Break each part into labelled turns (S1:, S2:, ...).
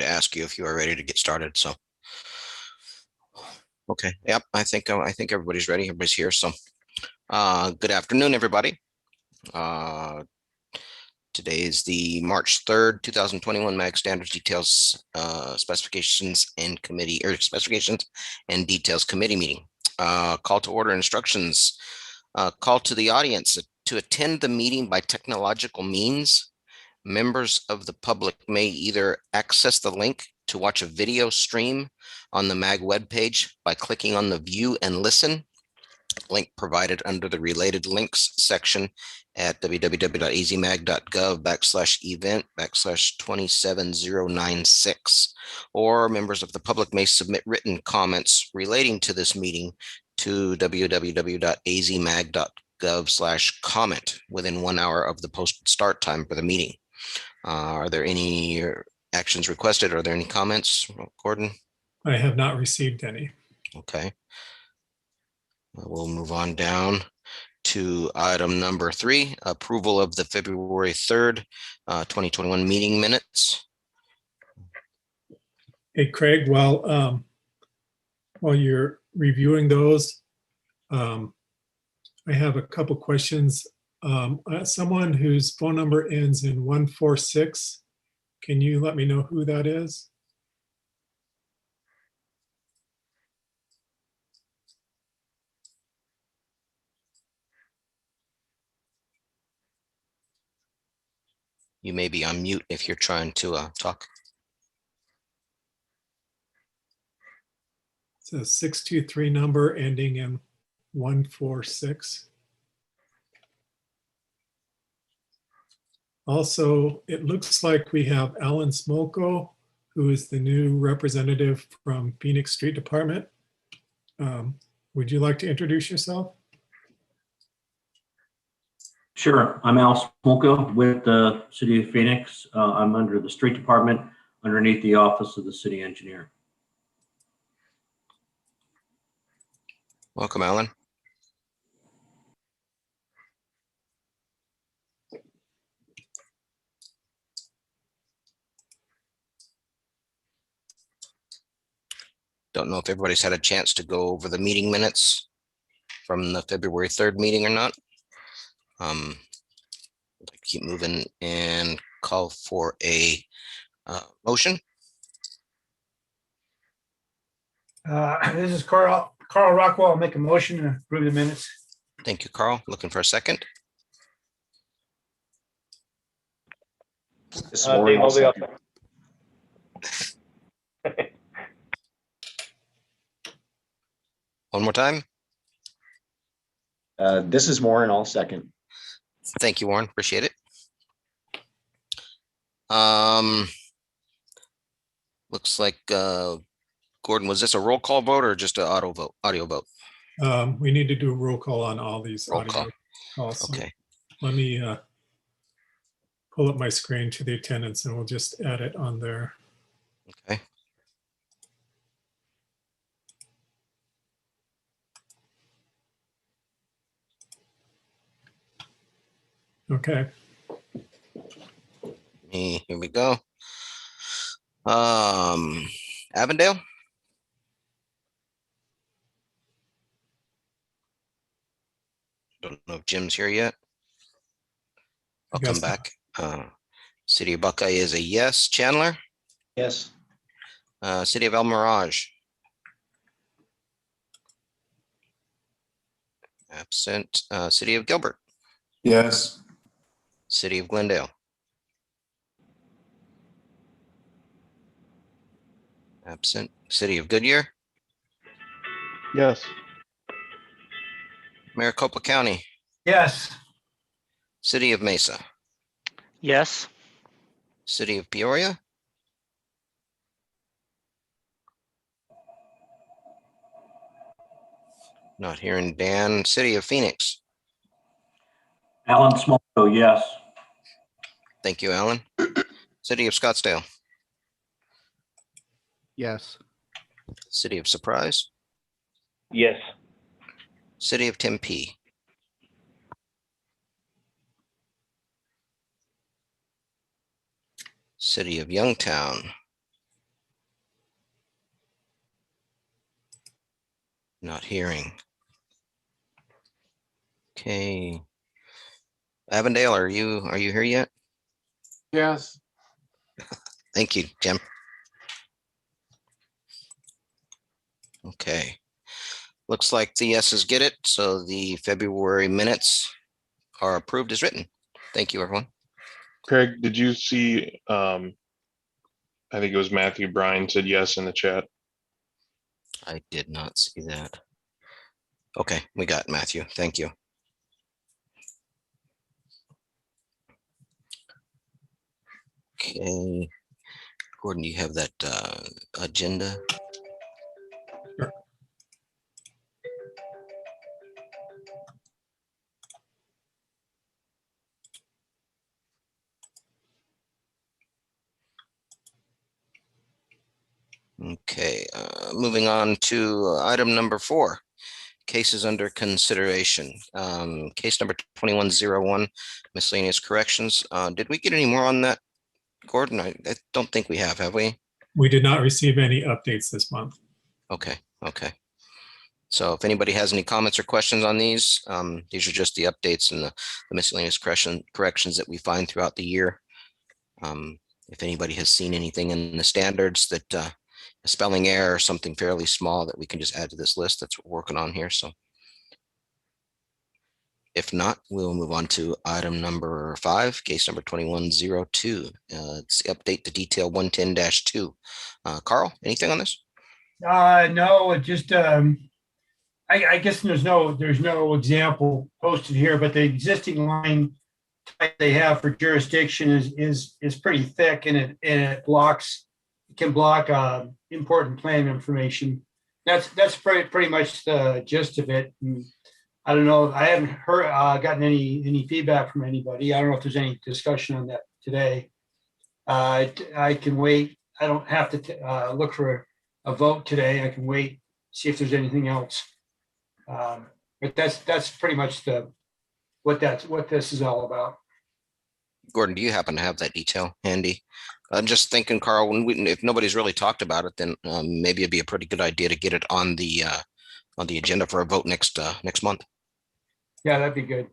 S1: to ask you if you are ready to get started. So, okay, yep, I think everybody's ready. Everybody's here. So, good afternoon, everybody. Today is the March 3rd, 2021 MAG Standards Details Specifications and Details Committee meeting. Call to order instructions. Call to the audience to attend the meeting by technological means. Members of the public may either access the link to watch a video stream on the MAG webpage by clicking on the View and Listen link provided under the Related Links section at www.azmag.gov/event/27096, or members of the public may submit written comments relating to this meeting to www.azmag.gov/comment within 1 hour of the posted start time for the meeting. Are there any actions requested? Are there any comments, Gordon?
S2: I have not received any.
S1: Okay. We'll move on down to item number 3, approval of the February 3rd, 2021 meeting minutes.
S2: Hey, Craig, while you're reviewing those, I have a couple questions. Someone whose phone number ends in 146, can you let me know who that is?
S1: You may be on mute if you're trying to talk.
S2: It's a 623 number ending in 146. Also, it looks like we have Alan Smolko, who is the new representative from Phoenix Street Department. Would you like to introduce yourself?
S3: Sure. I'm Al Smolko with the City of Phoenix. I'm under the Street Department, underneath the Office of the City Engineer.
S1: Welcome, Alan. Don't know if everybody's had a chance to go over the meeting minutes from the February 3rd meeting or not. Keep moving and call for a motion.
S4: This is Carl Rockwell. I'll make a motion to approve the minutes.
S1: Thank you, Carl. Looking for a second.
S5: This morning, I'll second.
S1: One more time.
S5: This is Warren. I'll second.
S1: Thank you, Warren. Appreciate it. Looks like Gordon, was this a roll call vote or just an audio vote?
S2: We need to do a roll call on all these
S1: Roll
S2: audio
S1: call.
S2: calls.
S1: Okay.
S2: Let me pull up my screen to the attendance and we'll just add it on there.
S1: Okay.
S2: Okay.
S1: Here we go. Avondale. Don't know if Jim's here yet. I'll come back. City of Buckeye is a yes. Chandler.
S5: Yes.
S1: City of El Mirage. Absent. City of Gilbert.
S6: Yes.
S1: City of Glendale. Absent. City of Goodyear.
S6: Yes.
S1: Maricopa County.
S4: Yes.
S1: City of Mesa.
S7: Yes.
S1: City of Peoria. Not hearing Dan. City of Phoenix.
S3: Alan Smolko, yes.
S1: Thank you, Alan. City of Scottsdale.
S6: Yes.
S1: City of Surprise.
S5: Yes.
S1: City of Tempe. City of Youngtown. Not hearing. Okay. Avondale, are you here yet?
S6: Yes.
S1: Thank you, Jim. Okay. Looks like the yeses get it. So the February minutes are approved as written. Thank you, everyone.
S8: Craig, did you see, I think it was Matthew Bryan said yes in the chat.
S1: I did not see that. Okay, we got Matthew. Thank you. Okay. Gordon, do you have that agenda?
S2: Sure.
S1: Okay, moving on to item number 4, cases under consideration. Case number 2101, miscellaneous corrections. Did we get any more on that, Gordon? I don't think we have we?
S2: We did not receive any updates this month.
S1: Okay. So if anybody has any comments or questions on these are just the updates and the miscellaneous corrections that we find throughout the year. If anybody has seen anything in the standards that a spelling error or something fairly small that we can just add to this list, that's what we're working on here. So if not, we'll move on to item number 5, case number 2102. It's the update to detail 110-2. Carl, anything on this?
S4: No, it just, I guess there's no example posted here, but the existing line type they have for jurisdiction is pretty thick, and it can block important plan information. That's pretty much the gist of it. And I don't know. I haven't gotten any feedback from anybody. I don't know if there's any discussion on that today. I can wait. I don't have to look for a vote today. I can wait, see if there's anything else. But that's pretty much what this is all about.
S1: Gordon, do you happen to have that detail handy? I'm just thinking, Carl, if nobody's really talked about it, then maybe it'd be a pretty good idea to get it on the agenda for a vote next month.
S4: Yeah, that'd be good.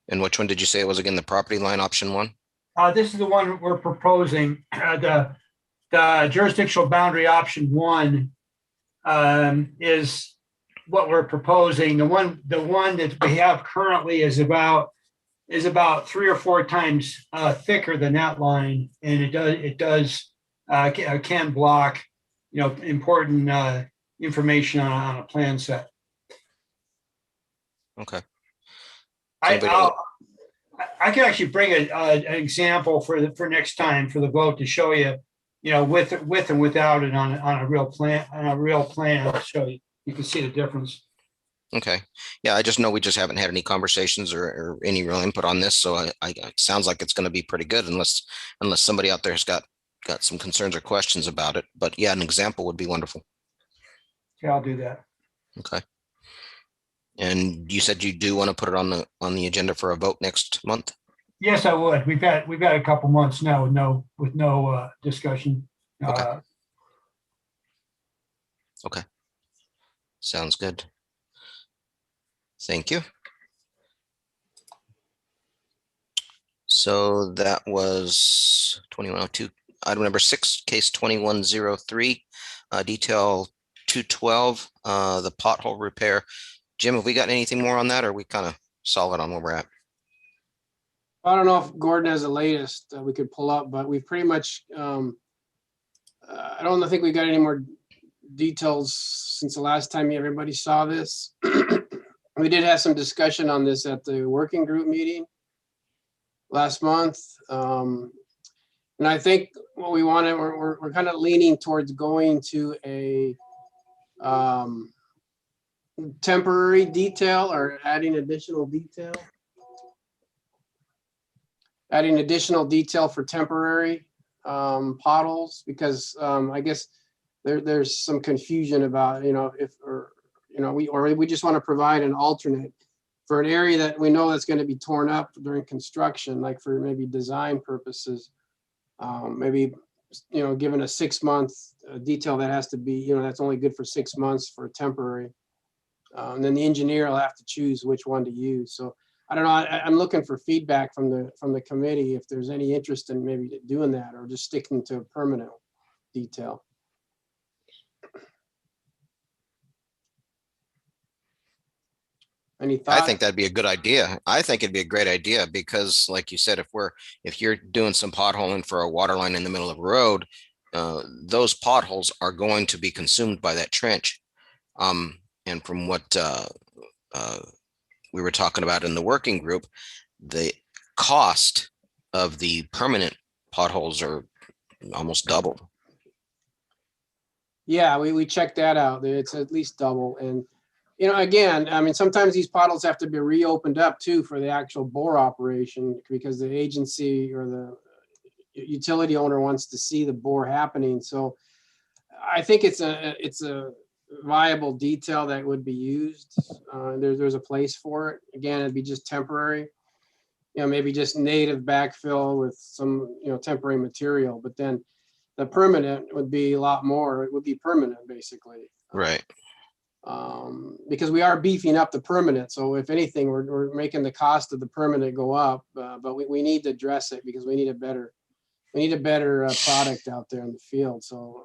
S1: And which one did you say it was again? The property line option 1?
S4: This is the one we're proposing. The jurisdictional boundary option 1 is what we're proposing. The one that we have currently is about 3 or 4 times thicker than that line, and it can block important information on a plan set.
S1: Okay.
S4: I can actually bring an example for next time for the vote to show you, with and without it on a real plan to show you can see the difference.
S1: Okay. Yeah, I just know we just haven't had any conversations or any real input on this, so it sounds like it's going to be pretty good unless somebody out there has got some concerns or questions about it. But yeah, an example would be wonderful.
S4: Yeah, I'll do that.
S1: Okay. And you said you do want to put it on the agenda for a vote next month?
S4: Yes, I would. We've had a couple months now with no discussion.
S1: Okay. Okay. Sounds good. Thank you. So that was 2102. Item number 6, case 2103, detail 212, the pothole repair. Jim, have we got anything more on that, or are we kind of solid on where we're at?
S9: I don't know if Gordon has the latest we could pull up, but we've pretty much, I don't think we got any more details since the last time everybody saw this. We did have some discussion on this at the working group meeting last month. And I think what we wanted, we're kind of leaning towards going to a temporary detail or adding additional detail. Adding additional detail for temporary potholes, because I guess there's some confusion about, we just want to provide an alternate for an area that we know that's going to be torn up during construction, like for maybe design purposes. Maybe, given a 6-month detail that has to be, that's only good for 6 months for temporary. And then the engineer will have to choose which one to use. So I don't know. I'm looking for feedback from the committee if there's any interest in maybe doing that or just sticking to a permanent detail. Any
S1: I
S9: thoughts?
S1: think that'd be a good idea. I think it'd be a great idea because, like you said, if you're doing some potholing for a water line in the middle of a road, those potholes are going to be consumed by that trench. And from what we were talking about in the working group, the cost of the permanent potholes are almost double.
S9: Yeah, we checked that out. It's at least double. And, again, I mean, sometimes these potholes have to be reopened up too for the actual bore operation because the agency or the utility owner wants to see the bore happening. So I think it's a viable detail that would be used. There's a place for it. Again, it'd be just temporary. Maybe just native backfill with some, temporary material, but then the permanent would be a lot more. It would be permanent basically.
S1: Right.
S9: Because we are beefing up the permanent. So if anything, we're making the cost of the permanent go up, but we need to address it because we need a better product out there in the field. So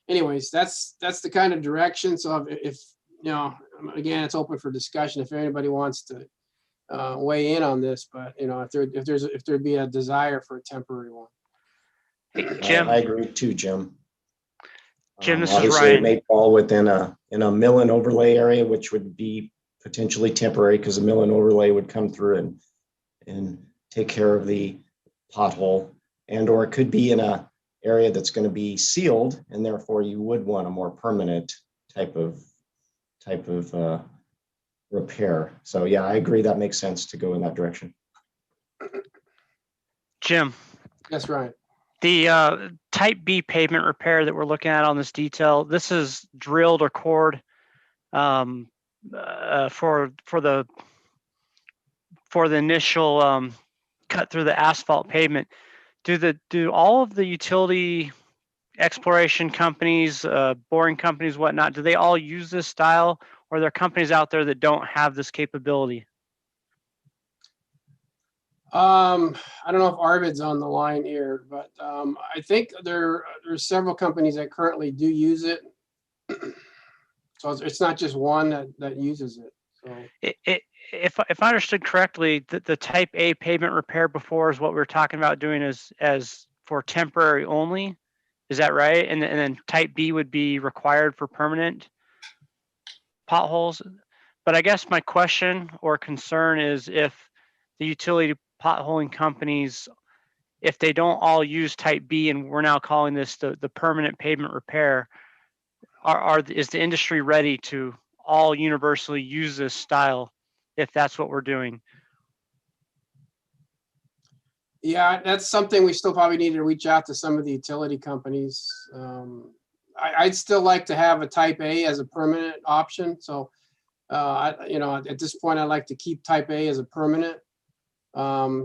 S9: anyways, that's the kind of direction. So if again, it's open for discussion if anybody wants to weigh in on this, but if there'd be a desire for a temporary one.
S7: Jim.
S5: I agree too, Jim.
S7: Jim, this is
S5: Obviously, it
S7: Ryan.
S5: may fall within a mill and overlay area, which would be potentially temporary because a mill and overlay would come through and take care of the pothole, or it could be in a area that's going to be sealed, and therefore you would want a more permanent type of repair. So yeah, I agree. That makes sense to go in that direction.
S7: Jim.
S9: That's right.
S7: The type B pavement repair that we're looking at on this detail, this is drilled or cored for the initial cut through the asphalt pavement. Do all of the utility exploration companies, boring companies, whatnot, do they all use this style, or are there companies out there that don't have this capability?
S9: I don't know if Arvid's on the line here, but I think there's several companies that currently do use it. So it's not just one that uses it. So
S7: If I understood correctly, the type A pavement repair before is what we were talking about doing as for temporary only. Is that right? And then type B would be required for permanent potholes. But I guess my question or concern is if the utility potholing companies, if they don't all use type B, and we're now calling this the permanent pavement repair, is the industry ready to all universally use this style if that's what we're doing?
S9: yeah, that's something we still probably need to reach out to some of the utility companies. I'd still like to have a type A as a permanent option. So, at this point, I'd like to keep type A as a permanent.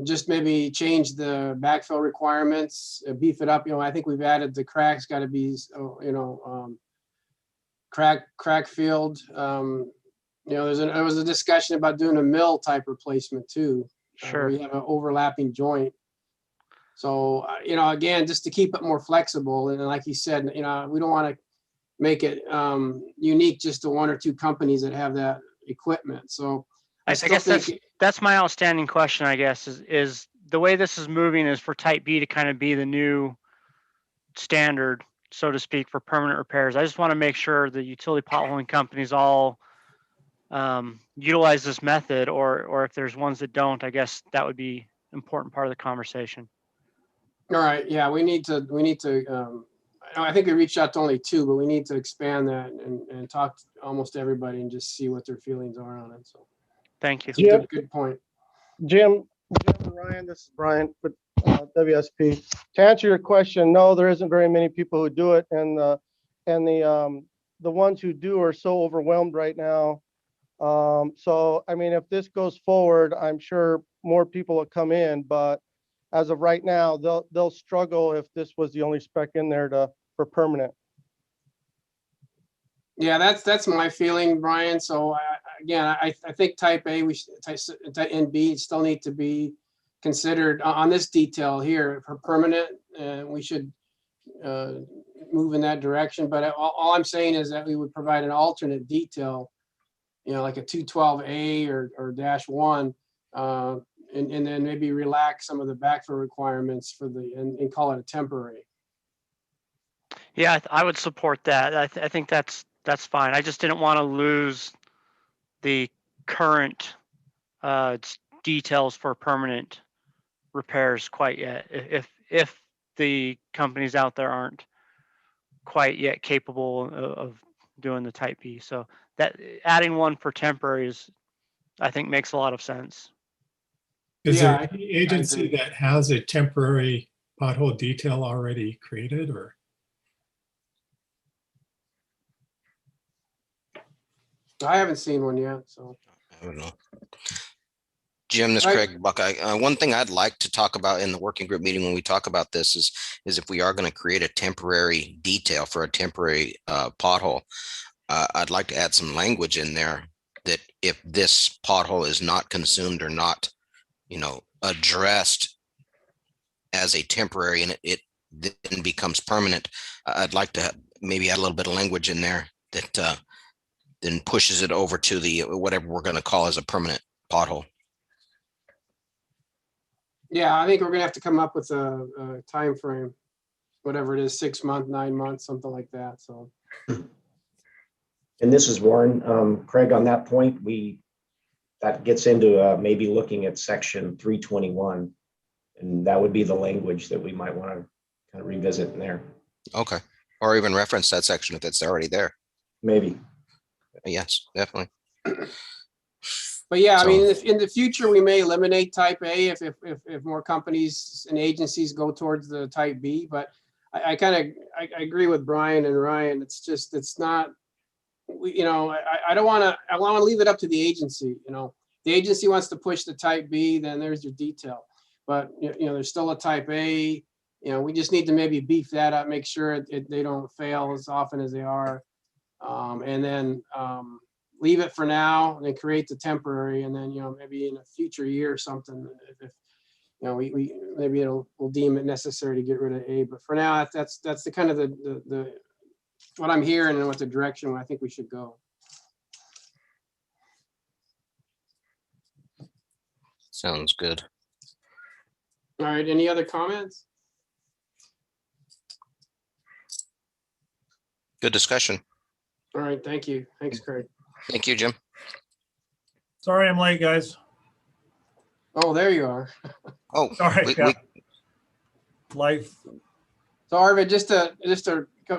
S9: Just maybe change the backfill requirements, beef it up. I think we've added the cracks got to be, crack filled. There was a discussion about doing a mill type replacement too.
S7: Sure.
S9: We have an overlapping joint. So, again, just to keep it more flexible. And like you said, we don't want to make it unique just to one or two companies that have that equipment. So
S7: I guess that's my outstanding question, I guess, is the way this is moving is for type B to kind of be the new standard, so to speak, for permanent repairs. I just want to make sure the utility potholing companies all utilize this method, or if there's ones that don't, I guess that would be an important part of the conversation.
S9: All right. Yeah, we need to. I think we reached out to only two, but we need to expand that and talk to almost everybody and just see what their feelings are on it. So,
S7: thank you.
S9: Good point.
S6: Jim and Ryan, this is Brian with WSP. To answer your question, no, there isn't very many people who do it, and the ones who do are so overwhelmed right now. So I mean, if this goes forward, I'm sure more people will come in, but as of right now, they'll struggle if this was the only spec in there for permanent.
S9: Yeah, that's my feeling, Brian. So again, I think type A, and B still need to be considered on this detail here for permanent. We should move in that direction. But all I'm saying is that we would provide an alternate detail, like a 212A or -1, and then maybe relax some of the backfill requirements for and call it a temporary.
S7: Yeah, I would support that. I think that's fine. I just didn't want to lose the current details for permanent repairs quite yet. If the companies out there aren't quite yet capable of doing the type B, so that adding one for temporary I think makes a lot of sense.
S2: Is
S9: Yeah,
S2: there any agency
S9: agree.
S2: that has a temporary pothole detail already created, or?
S9: I haven't seen one yet, so.
S1: I don't know. Jim, this
S9: Right.
S1: Craig Buckeye. One thing I'd like to talk about in the working group meeting when we talk about this is if we are going to create a temporary detail for a temporary pothole, I'd like to add some language in there that if this pothole is not consumed or not, addressed as a temporary and it then becomes permanent, I'd like to maybe add a little bit of language in there that then pushes it over to the whatever we're going to call as a permanent pothole.
S9: Yeah, I think we're gonna have to come up with a time frame, whatever it is, 6 months, 9 months, something like that. So.
S5: And this is Warren. Craig, on that point, that gets into maybe looking at section 321, and that would be the language that we might want to kind of revisit in there.
S1: Okay. Or even reference that section if it's already there.
S5: Maybe.
S1: Yes, definitely.
S9: But yeah, I
S1: So-
S9: mean, in the future, we may eliminate type A if more companies and agencies go towards the type B. But I agree with Brian and Ryan. It's not, I don't want to, I want to leave it up to the agency. The agency wants to push the type B, then there's your detail. But, there's still a type A. We just need to maybe beef that up, make sure they don't fail as often as they are. And then leave it for now and then create the temporary, and then maybe in a future year or something, if we maybe we'll deem it necessary to get rid of A. But for now, that's the kind of the what I'm hearing and what the direction I think we should go.
S1: Sounds good.
S9: All right, any other comments?
S1: Good discussion.
S9: All right, thank you. Thanks, Craig.
S1: Thank you, Jim.
S10: Sorry I'm late, guys.
S9: Oh, there you are.
S1: Oh,
S10: Sorry. Life.
S9: So Arvid, just to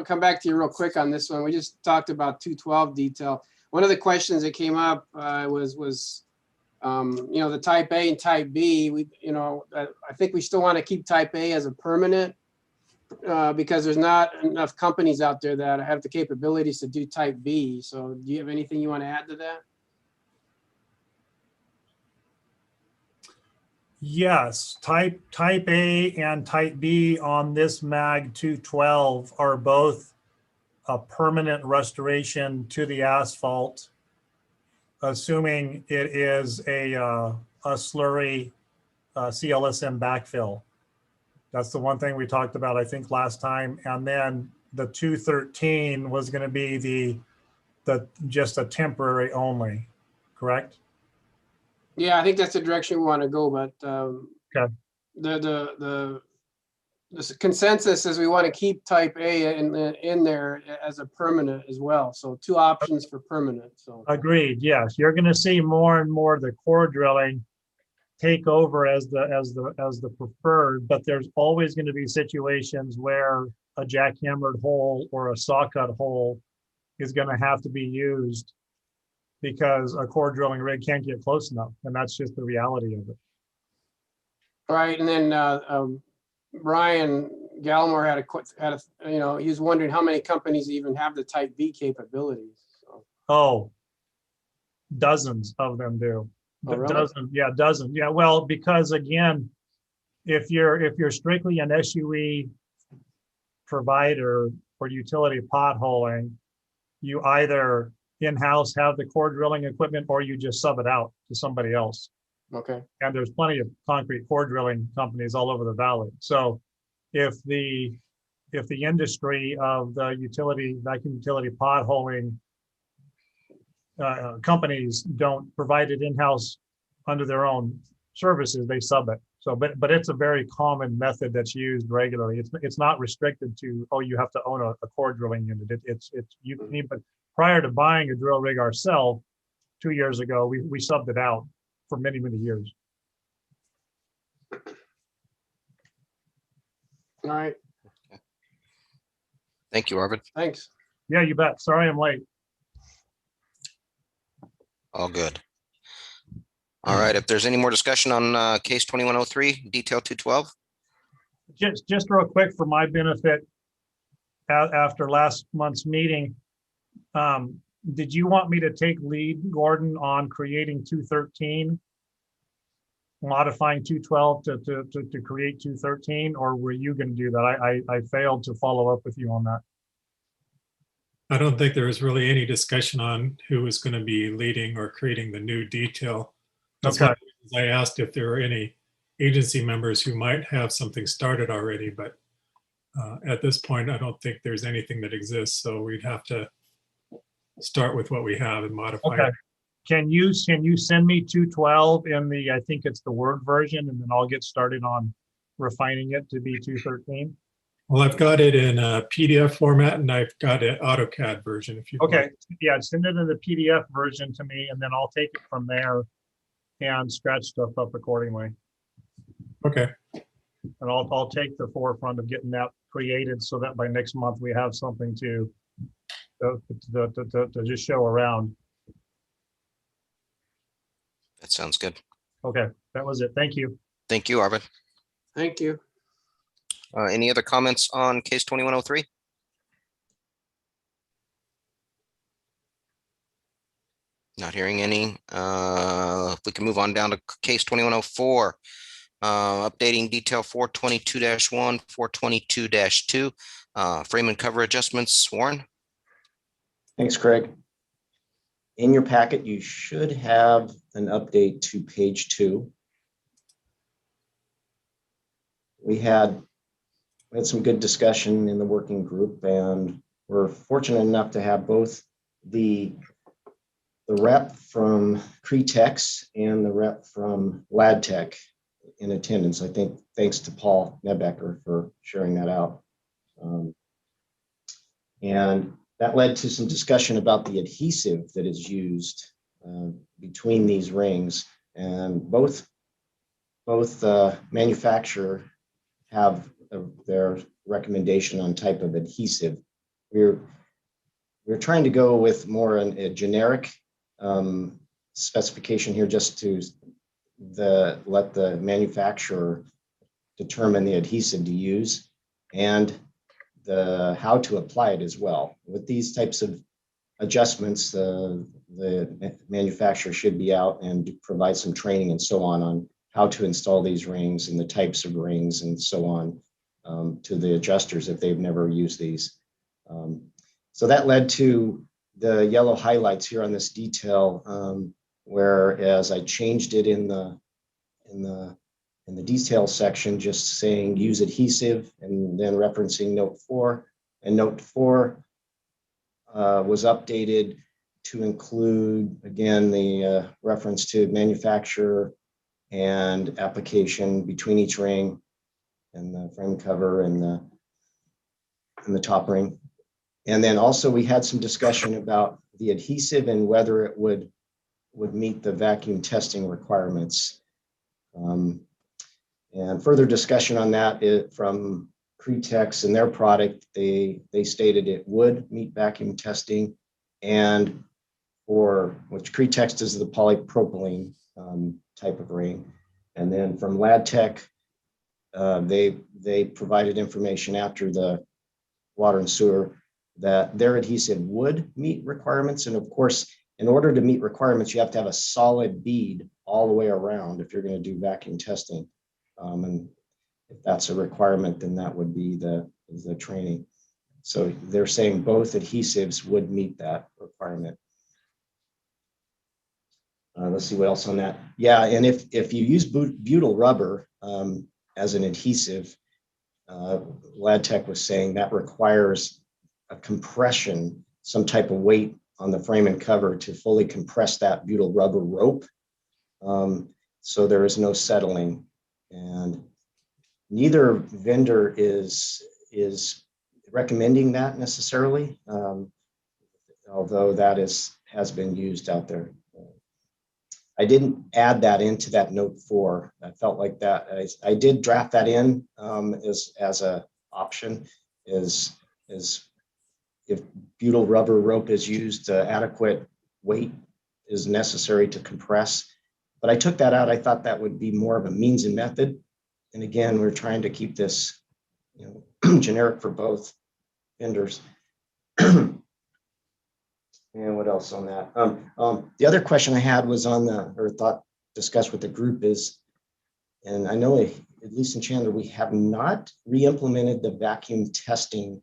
S9: come back to you real quick on this one, we just talked about 212 detail. One of the questions that came up was the type A and type B. I think we still want to keep type A as a permanent because there's not enough companies out there that have the capabilities to do type B. So do you have anything you want to add to that?
S10: Yes, type A and type B on this MAG 212 are both a permanent restoration to the asphalt, assuming it is a slurry CLSM backfill. That's the one thing we talked about, I think, last time. And then the 213 was going to be the just a temporary only, correct?
S9: Yeah, I think that's the direction we want to go, but
S10: Okay.
S9: the consensus is we want to keep type A in there as a permanent as well. So 2 options for permanent. So
S10: Agreed. Yes, you're going to see more and more the core drilling take over as the preferred, but there's always going to be situations where a jackhammered hole or a saw cut hole is going to have to be used because a core drilling rig can't get close enough, and that's just the reality of it.
S9: right, and then Brian Gallimore had a he was wondering how many companies even have the type B capabilities. So.
S10: Oh, dozens of them do.
S9: Oh, really?
S10: Dozens. Yeah. Well, because again, if you're strictly an SUE provider for utility potholing, you either in-house have the core drilling equipment or you just sub it out to somebody else.
S9: Okay,
S10: And there's plenty of concrete core drilling companies all over the valley. So if the industry of the vacuum utility potholing companies don't provide it in-house under their own services, they sub it. So, but it's a very common method that's used regularly. It's not restricted to, oh, you have to own a core drilling unit. It's you can even, prior to buying a drill rig ourselves 2 years ago, we subbed it out for many, many years.
S9: all right,
S1: Thank you, Arvid.
S9: thanks.
S10: Yeah, you bet. Sorry I'm late.
S1: All good. All right, if there's any more discussion on case 2103, detail 212.
S10: Just real quick for my benefit, after last month's meeting, did you want me to take lead, Gordon, on creating 213, modifying 212 to create 213, or were you going to do that? I failed to follow up with you on that.
S2: I don't think there was really any discussion on who was going to be leading or creating the new detail. That's
S10: Okay.
S2: one of the reasons I asked if there were any agency members who might have something started already, but at this point, I don't think there's anything that exists. So we'd have to start with what we have and modify
S10: Okay.
S2: it.
S10: Can you send me 212 in the, I think it's the Word version, and then I'll get started on refining it to be 213?
S2: Well, I've got it in a PDF format and I've got an AutoCAD version if you
S10: Okay, yeah, send it in the PDF version to me, and then I'll take it from there and scratch stuff up accordingly.
S2: Okay.
S10: And I'll take the forefront of getting that created so that by next month we have something to just show around.
S1: That sounds good.
S10: Okay, that was it. Thank you.
S1: Thank you, Arvid.
S9: Thank you.
S1: Any other comments on case 2103? Not hearing any. If we can move on down to case 2104, updating detail 422-1, 422-2, frame and cover adjustments. Warren?
S5: Thanks, Craig. In your packet, you should have an update to page 2. We had some good discussion in the working group, and we're fortunate enough to have both the rep from Cretex and the rep from LadTech in attendance. I think thanks to Paul Nebecker for sharing that out. And that led to some discussion about the adhesive that is used between these rings, and both manufacturer have their recommendation on type of adhesive. We're trying to go with more a generic specification here, just to let the manufacturer determine the adhesive to use and how to apply it as well. With these types of adjustments, the manufacturer should be out and provide some training and so on how to install these rings and the types of rings and so on to the adjusters if they've never used these. So that led to the yellow highlights here on this detail, whereas I changed it in the detail section, just saying use adhesive and then referencing note 4. And note 4 was updated to include, again, the reference to manufacturer and application between each ring and the frame cover and the top ring. And then also we had some discussion about the adhesive and whether it would meet the vacuum testing requirements. And further discussion on that from Cretex and their product, they stated it would meet vacuum testing, and for which Cretex is the polypropylene type of ring. And then from LadTech, they provided information after the water and sewer that their adhesive would meet requirements. And of course, in order to meet requirements, you have to have a solid bead all the way around if you're going to do vacuum testing. And if that's a requirement, then that would be the training. So they're saying both adhesives would meet that requirement. Let's see what else on that. Yeah, and if you use butyl rubber as an adhesive, Lad Tech was saying that requires a compression, some type of weight on the frame and cover to fully compress that butyl rubber rope. So there is no settling, and neither vendor is recommending that necessarily, although that has been used out there. I didn't add that into that note 4. I felt like that I did draft that in as a option is if butyl rubber rope is used, adequate weight is necessary to compress. But I took that out. I thought that would be more of a means and method. And again, we're trying to keep this, generic for both vendors. And what else on that? The other question I had was on discussed with the group is, and I know at least in Chandler, we have not re-implemented the vacuum testing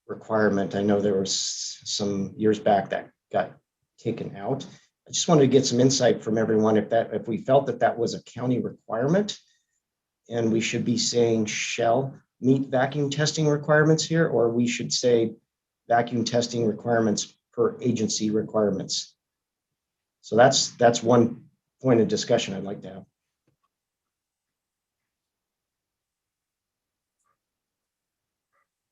S5: requirement. I know there was some years back that got taken out. I just wanted to get some insight from everyone if we felt that was a county requirement and we should be saying shall meet vacuum testing requirements here, or we should say vacuum testing requirements per agency requirements. So that's one point of discussion I'd like to have.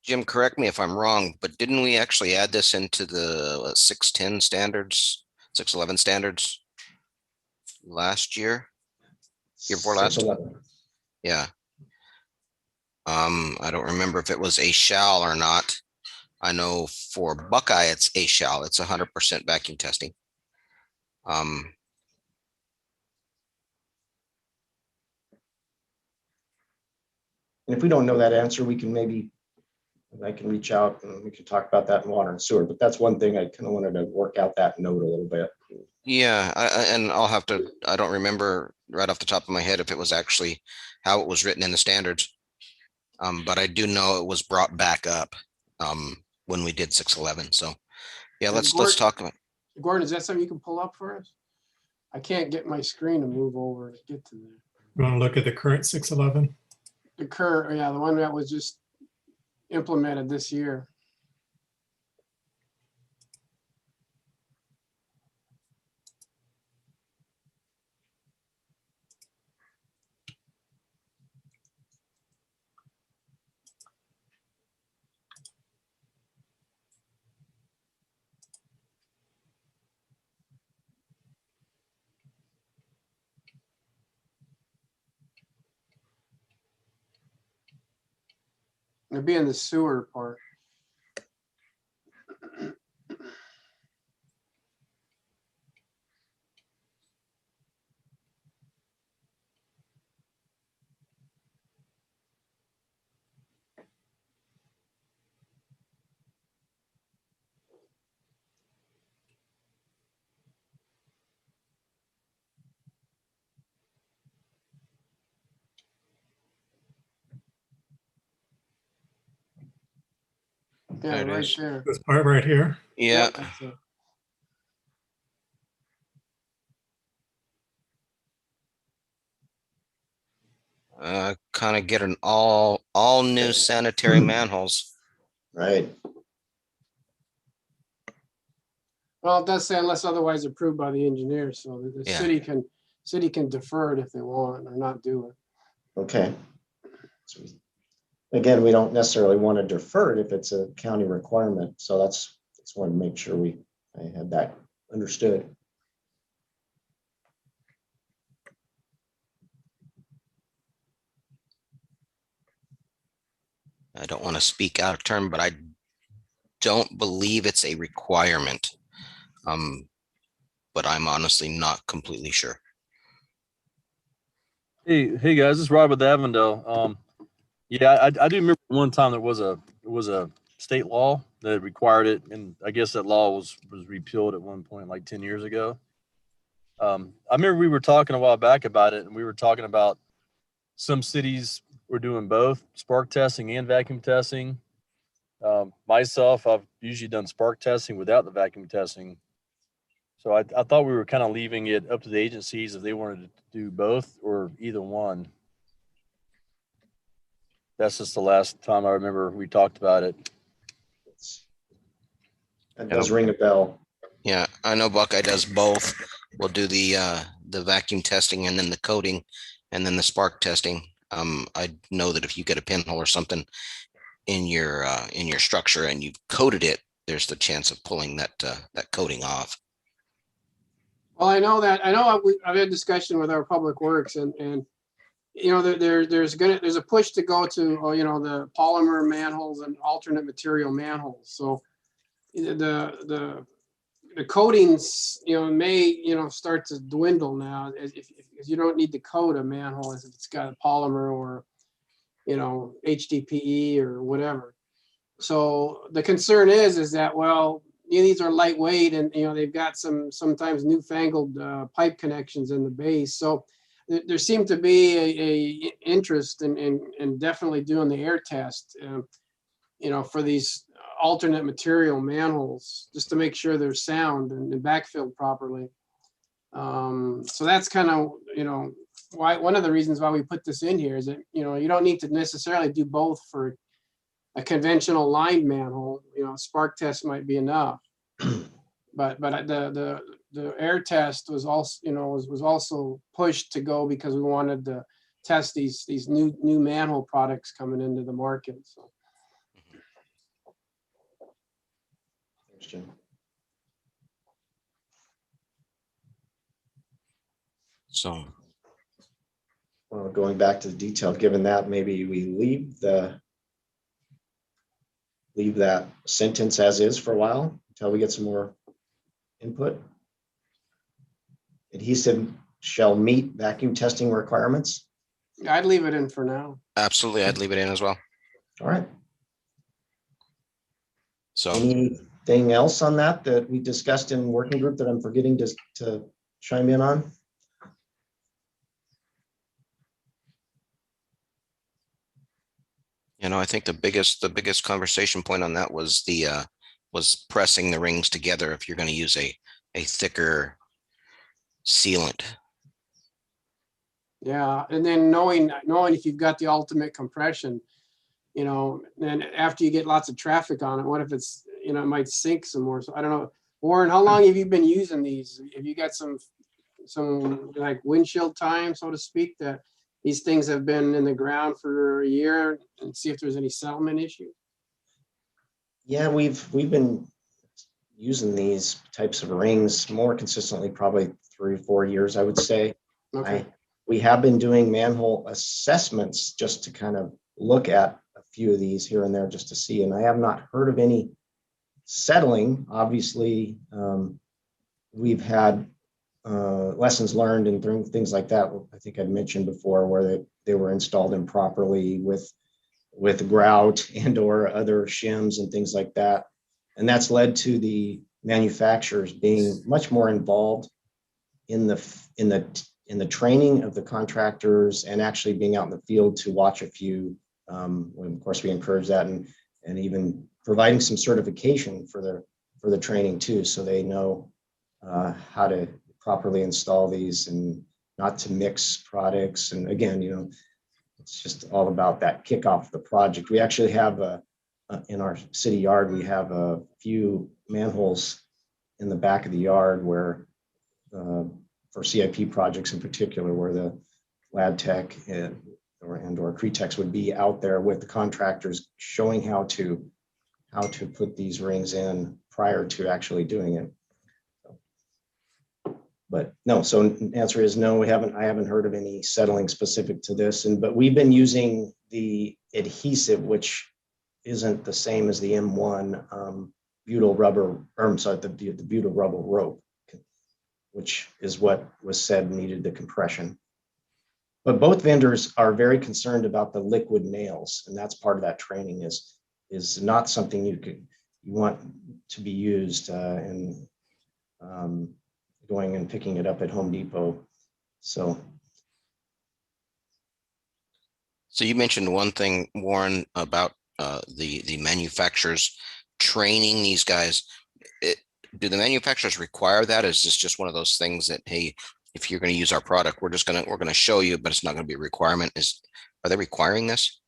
S1: Jim, correct me if I'm wrong, but didn't we actually add this into the 610 standards, 611 standards last year? Year before last?
S5: 611.
S1: Yeah. I don't remember if it was a shall or not. I know for Buckeye, it's a shall. It's 100% vacuum testing.
S5: And if we don't know that answer, we can I can reach out and we can talk about that in water and sewer. But that's one thing I kind of wanted to work out that note a little bit.
S1: Yeah, and I don't remember right off the top of my head if it was actually how it was written in the standards. But I do know it was brought back up when we did 611. So yeah, let's talk about.
S9: Gordon, is that something you can pull up for us? I can't get my screen to move over to get to there.
S2: You want to look at the current 611?
S9: Yeah, the one that was just implemented this year. It'd be in the sewer part. Yeah,
S1: There it
S9: right
S1: is.
S9: there.
S2: This part right here.
S1: Yeah.
S9: That's it.
S1: Kind of get an all new sanitary manholes.
S5: Right.
S9: Well, it does say unless otherwise approved by the engineer, so the
S1: Yeah.
S9: city can defer it if they want or not do it.
S5: Okay. So again, we don't necessarily want to defer it if it's a county requirement. So that's want to make sure I had that understood.
S1: I don't want to speak out of turn, but I don't believe it's a requirement. But I'm honestly not completely sure.
S11: Hey guys, this is Rob with Avondale. Yeah, I do remember one time there was a state law that required it, and I guess that law was repealed at one point like 10 years ago. I remember we were talking a while back about it, and we were talking about some cities were doing both spark testing and vacuum testing. Myself, I've usually done spark testing without the vacuum testing. So I thought we were kind of leaving it up to the agencies if they wanted to do both or either one. That's just the last time I remember we talked about it.
S5: That does ring a bell.
S1: Yeah, I know Buckeye does both. We'll do the vacuum testing and then the coating and then the spark testing. I know that if you get a pinhole or something in your structure and you've coated it, there's the chance of pulling that coating off.
S9: Well, I know I've had discussion with our public works and you know, there's a push to go to, you know, the polymer manholes and alternate material manholes. So the coatings, you know, may, you know, start to dwindle now if you don't need to coat a manhole if it's got a polymer or, you know, HDPE or whatever. So the concern is that, well, you know, these are lightweight and, you know, they've got sometimes newfangled pipe connections in the base. So there seemed to be a interest in definitely doing the air test, you know, for these alternate material manholes, just to make sure they're sound and backfilled properly. So that's kind of, you know, why one of the reasons why we put this in here is that, you know, you don't need to necessarily do both for a conventional lined manhole. You know, spark test might be enough, but the air test was also, you know, was also pushed to go because we wanted to test these new manhole products coming into the market. So.
S5: Thanks, Jim.
S1: So,
S5: Well, going back to the detail, given that, maybe we leave that sentence as is for a while until we get some more input. Adhesive shall meet vacuum testing requirements.
S9: I'd leave it in for now.
S1: absolutely, I'd leave it in as well.
S5: All right.
S1: So,
S5: Anything else on that we discussed in working group that I'm forgetting to chime in on?
S1: you know, I think the biggest conversation point on that was was pressing the rings together if you're going to use a thicker sealant.
S9: Yeah, and then knowing if you've got the ultimate compression, you know, and after you get lots of traffic on it, what if it's, you know, it might sink some more. So I don't know. Warren, how long have you been using these? Have you got some like windshield time, so to speak, that these things have been in the ground for a year, and see if there's any settlement issue?
S5: Yeah, we've been using these types of rings more consistently, probably 3 or 4 years, I would say.
S9: Okay.
S5: We have been doing manhole assessments just to kind of look at a few of these here and there just to see, and I have not heard of any settling. Obviously, we've had lessons learned and things like that. I think I'd mentioned before where they were installed improperly with grout and or other shims and things like that. And that's led to the manufacturers being much more involved in the training of the contractors and actually being out in the field to watch a few. Of course, we encourage that and even providing some certification for the training too, so they know how to properly install these and not to mix products. And again, you know, it's just all about that kickoff of the project. We actually have in our city yard, we have a few manholes in the back of the yard where for CIP projects in particular, where the lab tech and or Cretex would be out there with the contractors showing how to put these rings in prior to actually doing it. But no, so the answer is no, I haven't heard of any settling specific to this. But we've been using the adhesive, which isn't the same as the M1 butyl rubber, the butyl rubber rope, which is what was said needed the compression. But both vendors are very concerned about the liquid nails, and that's part of that training is not something you want to be used going and picking it up at Home Depot. So
S1: you mentioned one thing, Warren, about the manufacturers training these guys. Do the manufacturers require that? Is this just one of those things that, hey, if you're going to use our product, we're going to show you, but it's not going to be a requirement? Are they requiring this?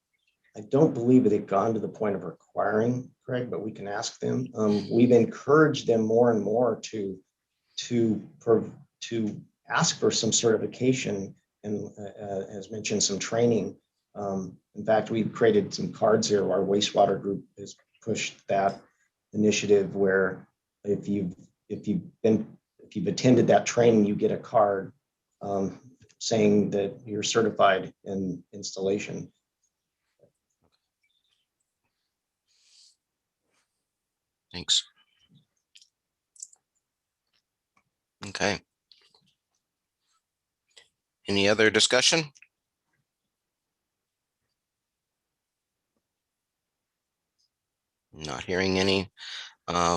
S5: I don't believe they've gone to the point of requiring, Craig, but we can ask them. We've encouraged them more and more to ask for some certification and, as mentioned, some training. In fact, we've created some cards here. Our wastewater group has pushed that initiative where if you've attended that training, you get a card saying that you're certified in installation.
S1: Thanks. Okay. Any other discussion? Not hearing any.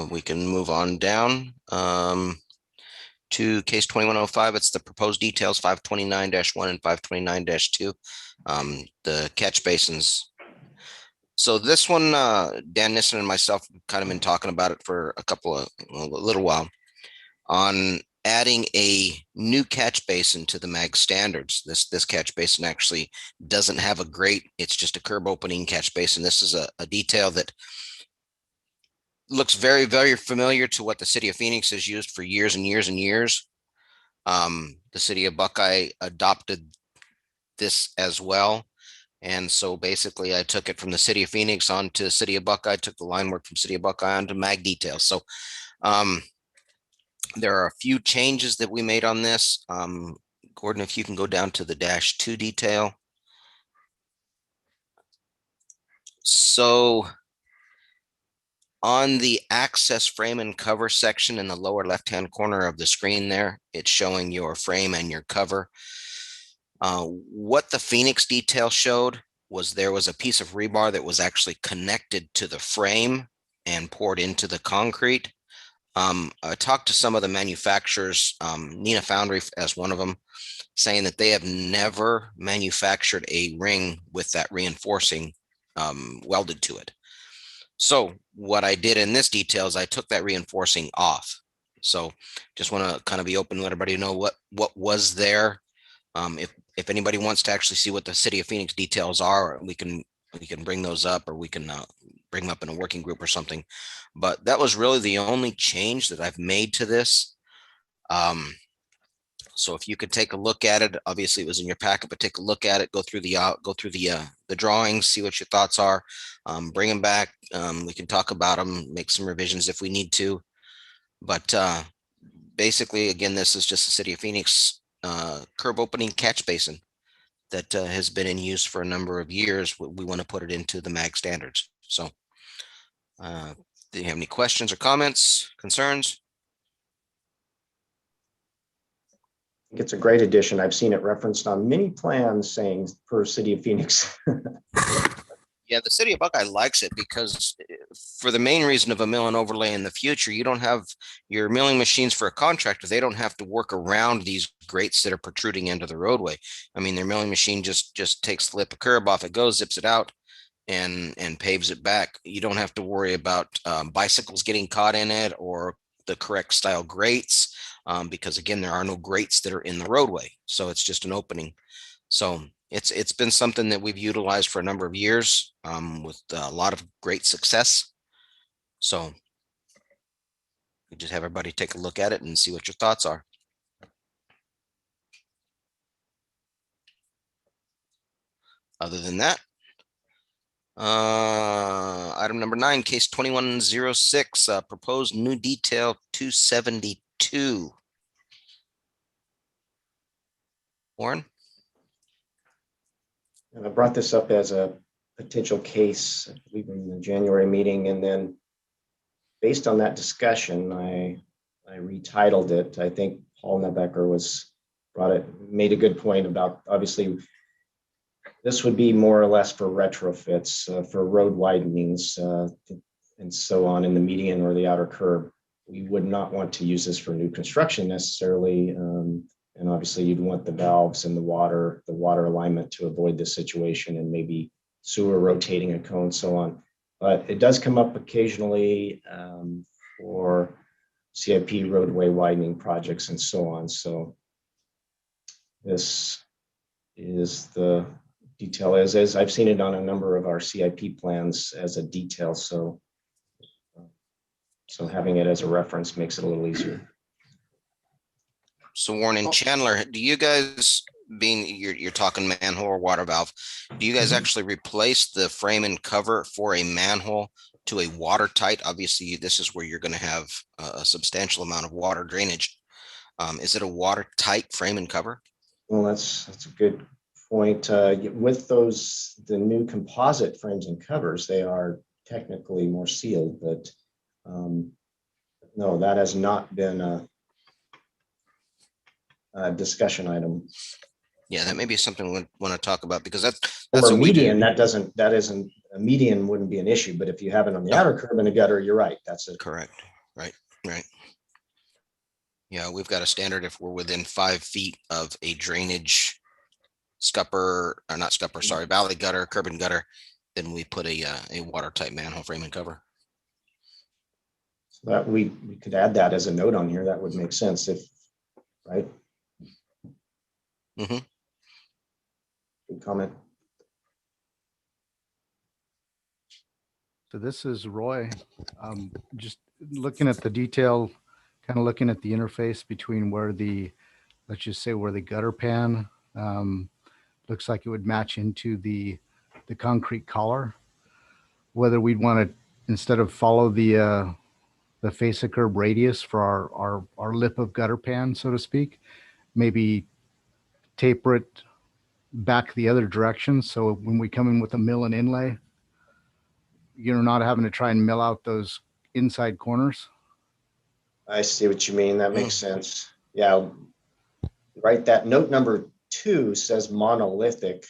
S1: We can move on down to case 2105. It's the proposed details 529-1 and 529-2, the catch basins. So this one, Dan Nissen and myself have kind of been talking about it for a little while on adding a new catch basin to the MAG standards. This catch basin actually doesn't have a grate. It's just a curb opening catch basin. This is a detail that looks very, very familiar to what the city of Phoenix has used for years and years and years. The city of Buckeye adopted this as well. And so basically I took it from the city of Phoenix onto the city of Buckeye, took the line work from city of Buckeye onto MAG details. So there are a few changes that we made on this. Gordon, if you can go down to the -2 detail. So on the access frame and cover section in the lower left-hand corner of the screen there, it's showing your frame and your cover. What the Phoenix detail showed was there was a piece of rebar that was actually connected to the frame and poured into the concrete. I talked to some of the manufacturers, Nina Foundry as one of them, saying that they have never manufactured a ring with that reinforcing welded to it. So what I did in this detail is I took that reinforcing off. So just want to kind of be open, let everybody know what was there. If anybody wants to actually see what the city of Phoenix details are, we can bring those up, or we can bring them up in a working group or something. But that was really the only change that I've made to this. So if you could take a look at it, obviously it was in your packet, but take a look at it, go through the drawings, see what your thoughts are, bring them back. We can talk about them, make some revisions if we need to. But basically, again, this is just the city of Phoenix curb opening catch basin that has been in use for a number of years. We want to put it into the MAG standards. So do you have any questions or comments, concerns?
S5: I think it's a great addition. I've seen it referenced on many plans saying per city of Phoenix.
S1: Yeah, the city of Buckeye likes it because for the main reason of a mill and overlay in the future, you don't have your milling machines for a contractor. They don't have to work around these grates that are protruding into the roadway. I mean, their milling machine just takes the lip of curb off, it goes, zips it out, and paves it back. You don't have to worry about bicycles getting caught in it or the correct style grates, because again, there are no grates that are in the roadway. So it's just an opening. So it's been something that we've utilized for a number of years with a lot of great success. So we just have everybody take a look at it and see what your thoughts are. Other than that, item number 9, case 2106, proposed new detail 272. Warren?
S5: And I brought this up as a potential case, I believe, in the January meeting, and then based on that discussion, I retitled it. I think Paul Nebecker made a good point about, obviously, this would be more or less for retrofits, for road widenings, and so on in the median or the outer curb. we would not want to use this for new construction necessarily. And obviously you'd want the valves and the water alignment to avoid this situation, and maybe sewer rotating a cone, so on. But it does come up occasionally for CIP roadway widening projects and so on. So this is the detail as I've seen it on a number of our CIP plans as a detail. So having it as a reference makes it a little easier.
S1: So Warren and Chandler, do you guys, being you're talking manhole or water valve, do you guys actually replace the frame and cover for a manhole to a watertight? Obviously, this is where you're going to have a substantial amount of water drainage. Is it a watertight frame and cover?
S5: Well, that's a good point. With the new composite frames and covers, they are technically more sealed, but no, that has not been a discussion item.
S1: Yeah, that may be something we want to talk about, because that's
S5: Or
S1: a
S5: median, that isn't a median, wouldn't be an issue, but if you have it on the outer curb and a gutter, you're right. That's it.
S1: Correct. Right. Yeah, we've got a standard if we're within 5 feet of a drainage scupper, or not scupper, sorry, valley gutter, curb and gutter, then we put a watertight manhole frame and cover.
S5: So that we could add that as a note on here. That would make sense right?
S1: Mm-hmm.
S5: Good comment.
S12: So this is Roy. Just looking at the detail, kind of looking at the interface between where let's just say where the gutter pan looks like it would match into the concrete collar. Whether we'd want to, instead of follow the face of curb radius for our lip of gutter pan, so to speak, maybe taper it back the other direction. So when we come in with a mill and inlay, you're not having to try and mill out those inside corners.
S5: I see what you mean. That makes sense. Yeah. Right. That note number 2 says monolithic.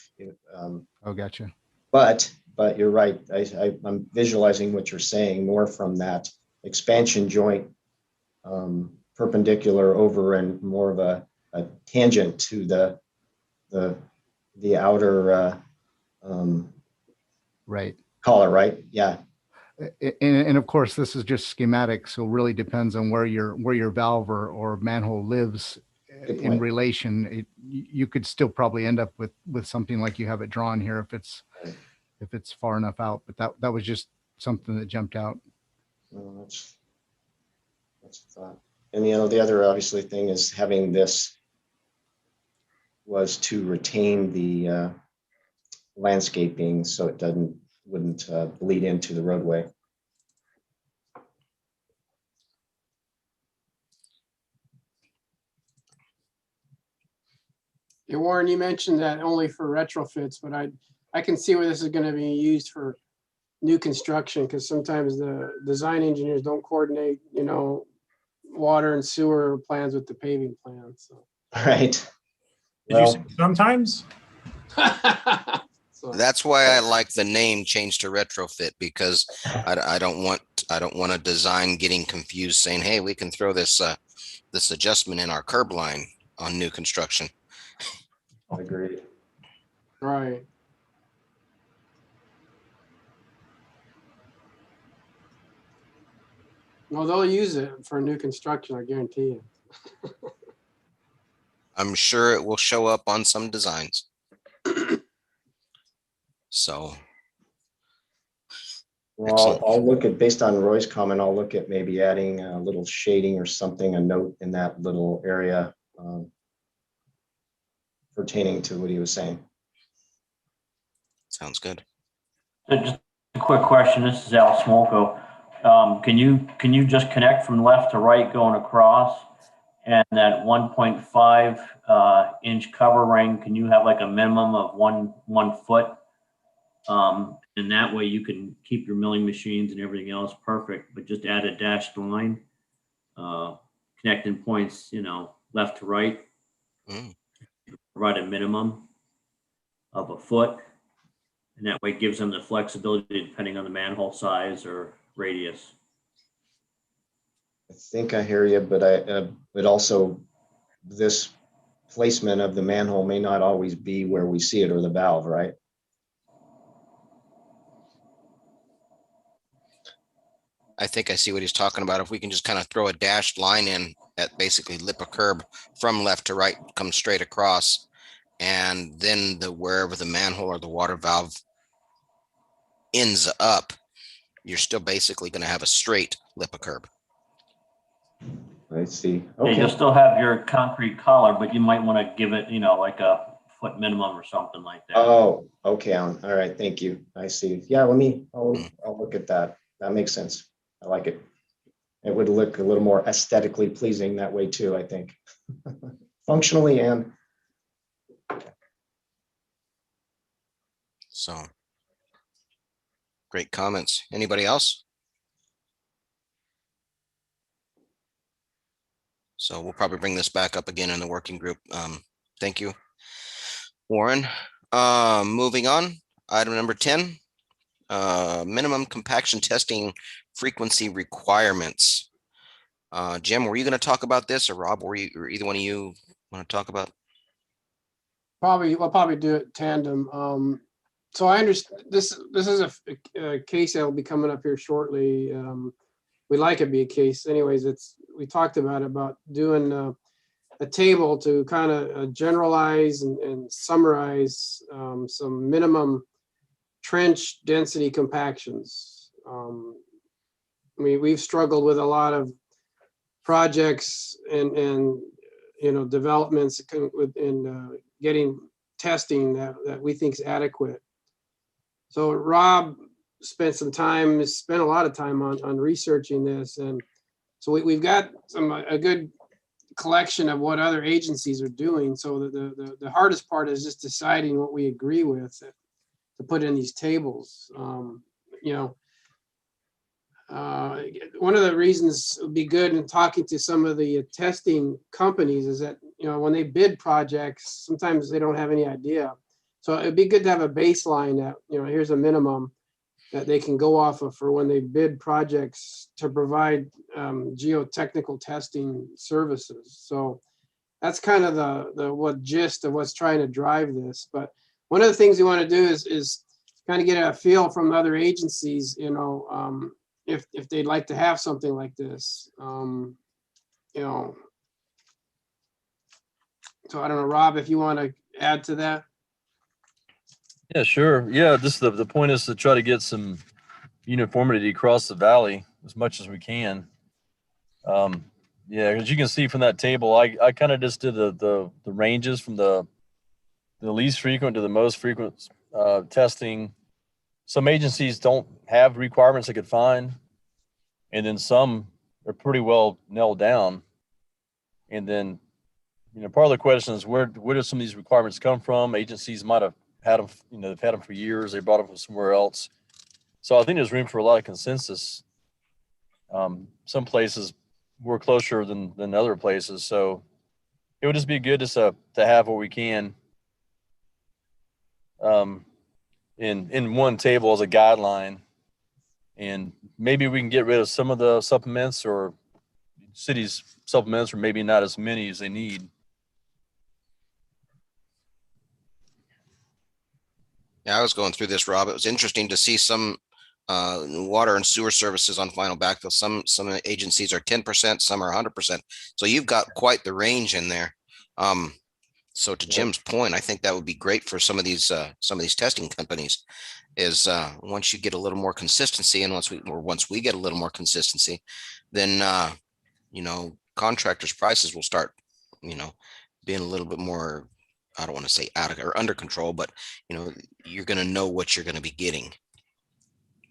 S12: Oh, gotcha.
S5: But you're right. I'm visualizing what you're saying more from that expansion joint perpendicular over and more of a tangent to the outer
S12: right
S5: collar, right? Yeah.
S12: And of course, this is just schematic, so it really depends on where your valve or manhole lives in relation. You could still probably end up with something like you have it drawn here if it's far enough out. But that was just something that jumped out.
S5: Well, that's a thought. And the other obviously thing is having this was to retain the landscaping so it wouldn't bleed into the roadway.
S9: Yeah, Warren, you mentioned that only for retrofits, but I can see where this is going to be used for new construction, because sometimes the design engineers don't coordinate, water and sewer plans with the paving plan. So.
S5: Right.
S10: Did you say sometimes?
S9: So.
S1: That's why I like the name changed to retrofit, because I don't want a design getting confused saying, hey, we can throw this adjustment in our curb line on new construction.
S5: I agree.
S9: Right. Well, they'll use it for new construction, I guarantee you.
S1: I'm sure it will show up on some designs. So.
S5: Well, I'll look at, based on Roy's comment, I'll look at maybe adding a little shading or something, a note in that little area pertaining to what he was saying.
S1: Sounds good.
S3: Just a quick question. This is Al Smolko. Can you just connect from left to right going across, and that 1.5 inch cover ring? Can you have like a minimum of one foot? And that way you can keep your milling machines and everything else perfect, but just add a dashed line, connecting points, left to right. Provide a minimum of a foot, and that way it gives them the flexibility depending on the manhole size or radius.
S5: I think I hear you, but also this placement of the manhole may not always be where we see it or the valve, right?
S1: I think I see what he's talking about. If we can just kind of throw a dashed line in at basically lip a curb from left to right, come straight across, and then wherever the manhole or the water valve ends up, you're still basically going to have a straight lip a curb.
S5: I see.
S3: Yeah, you'll
S5: Okay.
S3: still have your concrete collar, but you might want to give it, like a foot minimum or something like that.
S5: Oh, okay, Alan. All right, thank you. I see. Yeah, I'll look at that. That makes sense. I like it. It would look a little more aesthetically pleasing that way too, I think. Functionally and.
S1: So great comments. Anybody else? So we'll probably bring this back up again in the working group. Thank you, Warren. Moving on, item number 10, minimum compaction testing frequency requirements. Jim, were you going to talk about this, or Rob, or either one of you want to talk about?
S9: We'll probably do it tandem. So I understand this is a case that will be coming up here shortly. We'd like it to be a case. Anyways, we talked about doing a table to kind of generalize and summarize some minimum trench density compactions. We've struggled with a lot of projects and developments in getting testing that we think is adequate. So Rob spent a lot of time on researching this, and so we've got a good collection of what other agencies are doing. So the hardest part is just deciding what we agree with to put in these tables. One of the reasons it would be good in talking to some of the testing companies is that, when they bid projects, sometimes they don't have any idea. So it'd be good to have a baseline that, here's a minimum that they can go off of for when they bid projects to provide geotechnical testing services. So that's kind of the gist of what's trying to drive this. But one of the things we want to do is kind of get a feel from other agencies, if they'd like to have something like this. So I don't know, Rob, if you want to add to that.
S11: Yeah, sure. Yeah, just the point is to try to get some uniformity across the valley as much as we can. Yeah, as you can see from that table, I kind of just did the ranges from the least frequent to the most frequent testing. Some agencies don't have requirements they could find, and then some are pretty well nailed down. And then, part of the question is where do some of these requirements come from? Agencies might have had them, they've had them for years. They brought them from somewhere else. So I think there's room for a lot of consensus. Some places we're closer than other places. So it would just be good just to have what we can in one table as a guideline. And maybe we can get rid of some of the supplements, or cities supplements, or maybe not as many as they need.
S1: Yeah, I was going through this, Rob. It was interesting to see some water and sewer services on final backfill. Some agencies are 10%, some are 100%. So you've got quite the range in there. So to Jim's point, I think that would be great for some of these testing companies. Is once you get a little more consistency, and once we get a little more consistency, then contractors' prices will start, being a little bit more, I don't want to say out of or under control, but you're going to know what you're going to be getting.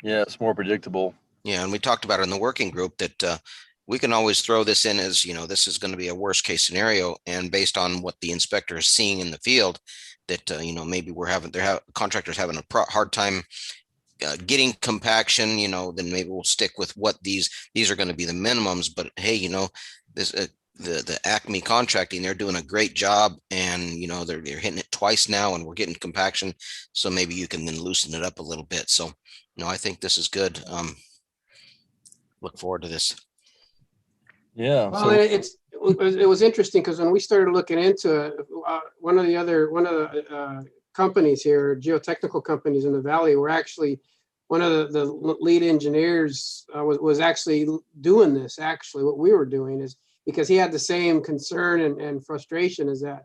S11: Yeah, it's more predictable.
S1: Yeah, and we talked about it in the working group that we can always throw this in as, this is going to be a worst case scenario, and based on what the inspector is seeing in the field, that maybe contractors having a hard time getting compaction, then maybe we'll stick with what these are going to be the minimums. But hey, this the Acme Contracting, they're doing a great job, and they're hitting it twice now, and we're getting compaction, so maybe you can then loosen it up a little bit. So I think this is good. Look forward to this.
S11: Yeah.
S9: Well,
S11: So
S9: it was interesting because when we started looking into it, one of the companies here, geotechnical companies in the valley, were actually one of the lead engineers was actually doing this. Actually, what we were doing is because he had the same concern and frustration as that,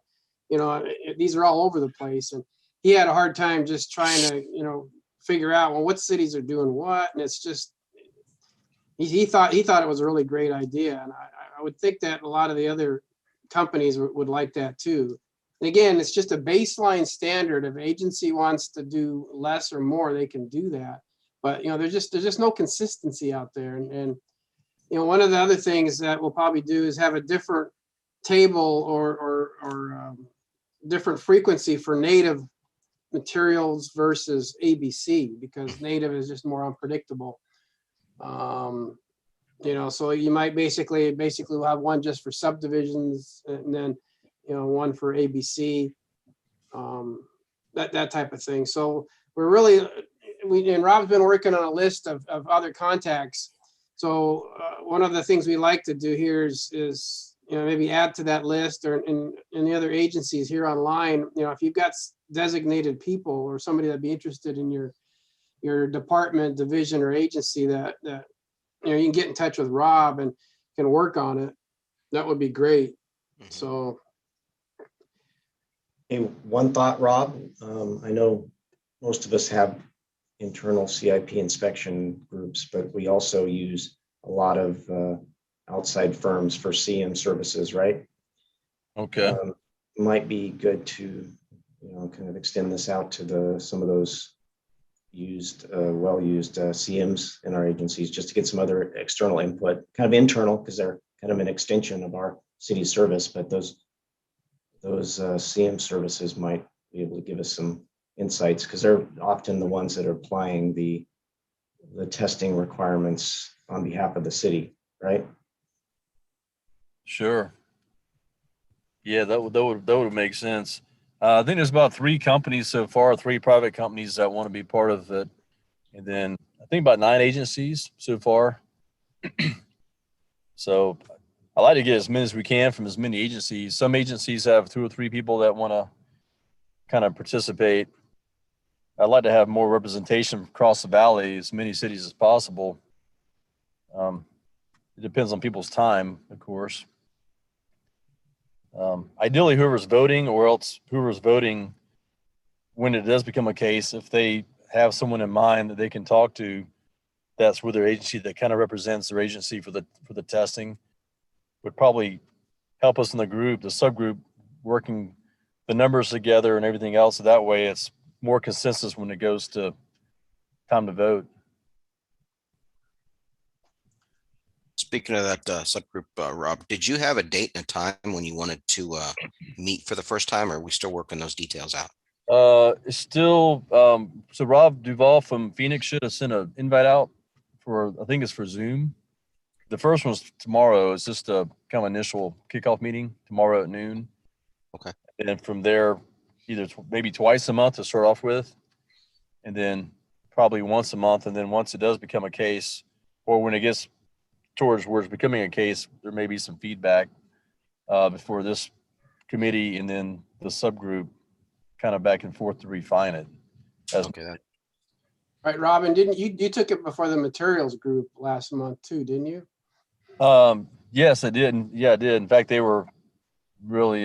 S9: these are all over the place, and he had a hard time just trying to figure out, well, what cities are doing what, and it's just he thought it was a really great idea, and I would think that a lot of the other companies would like that too. And again, it's just a baseline standard. If agency wants to do less or more, they can do that. But there's just no consistency out there. And one of the other things that we'll probably do is have a different table or different frequency for native materials versus ABC, because native is just more unpredictable. So you might basically we'll have one just for subdivisions, and then one for ABC, that type of thing. So we're really and Rob's been working on a list of other contacts. So one of the things we like to do here is maybe add to that list, or in the other agencies here online. If you've got designated people or somebody that'd be interested in your department, division, or agency that you can get in touch with Rob and can work on it, that would be great. So,
S5: Hey, one thought, Rob. I know most of us have internal CIP inspection groups, but we also use a lot of outside firms for CM services, right?
S11: okay.
S5: Might be good to, kind of extend this out to some of those well-used CMs in our agencies, just to get some other external input, kind of internal, because they're kind of an extension of our city service, but those CM services might be able to give us some insights, because they're often the ones that are applying the testing requirements on behalf of the city, right?
S11: Sure. Yeah, that would make sense. I think there's about 3 companies so far, 3 private companies that want to be part of it, and then I think about 9 agencies so far. So I like to get as many as we can from as many agencies. Some agencies have 2 or 3 people that want to kind of participate. I'd like to have more representation across the valley, as many cities as possible. It depends on people's time, of course. Ideally, whoever's voting, or else whoever's voting when it does become a case, if they have someone in mind that they can talk to, that's with their agency that kind of represents their agency for the testing, would probably help us in the subgroup, working the numbers together and everything else. So that way it's more consensus when it goes to time to vote.
S1: Speaking of that subgroup, Rob, did you have a date and a time when you wanted to meet for the first time, or are we still working those details out?
S11: It's still, so Rob Duvall from Phoenix should have sent an invite out for, I think it's for Zoom. The first one's tomorrow. It's just a kind of initial kickoff meeting tomorrow at noon.
S1: Okay.
S11: And then from there, either maybe twice a month to start off with, and then probably once a month. And then once it does become a case, or when it gets towards where it's becoming a case, there may be some feedback before this committee and then the subgroup kind of back and forth to refine it.
S1: Okay.
S9: right, Robin, didn't you took it before the materials group last month too, didn't you?
S11: Yes, I did. Yeah, I did. In fact, they were really,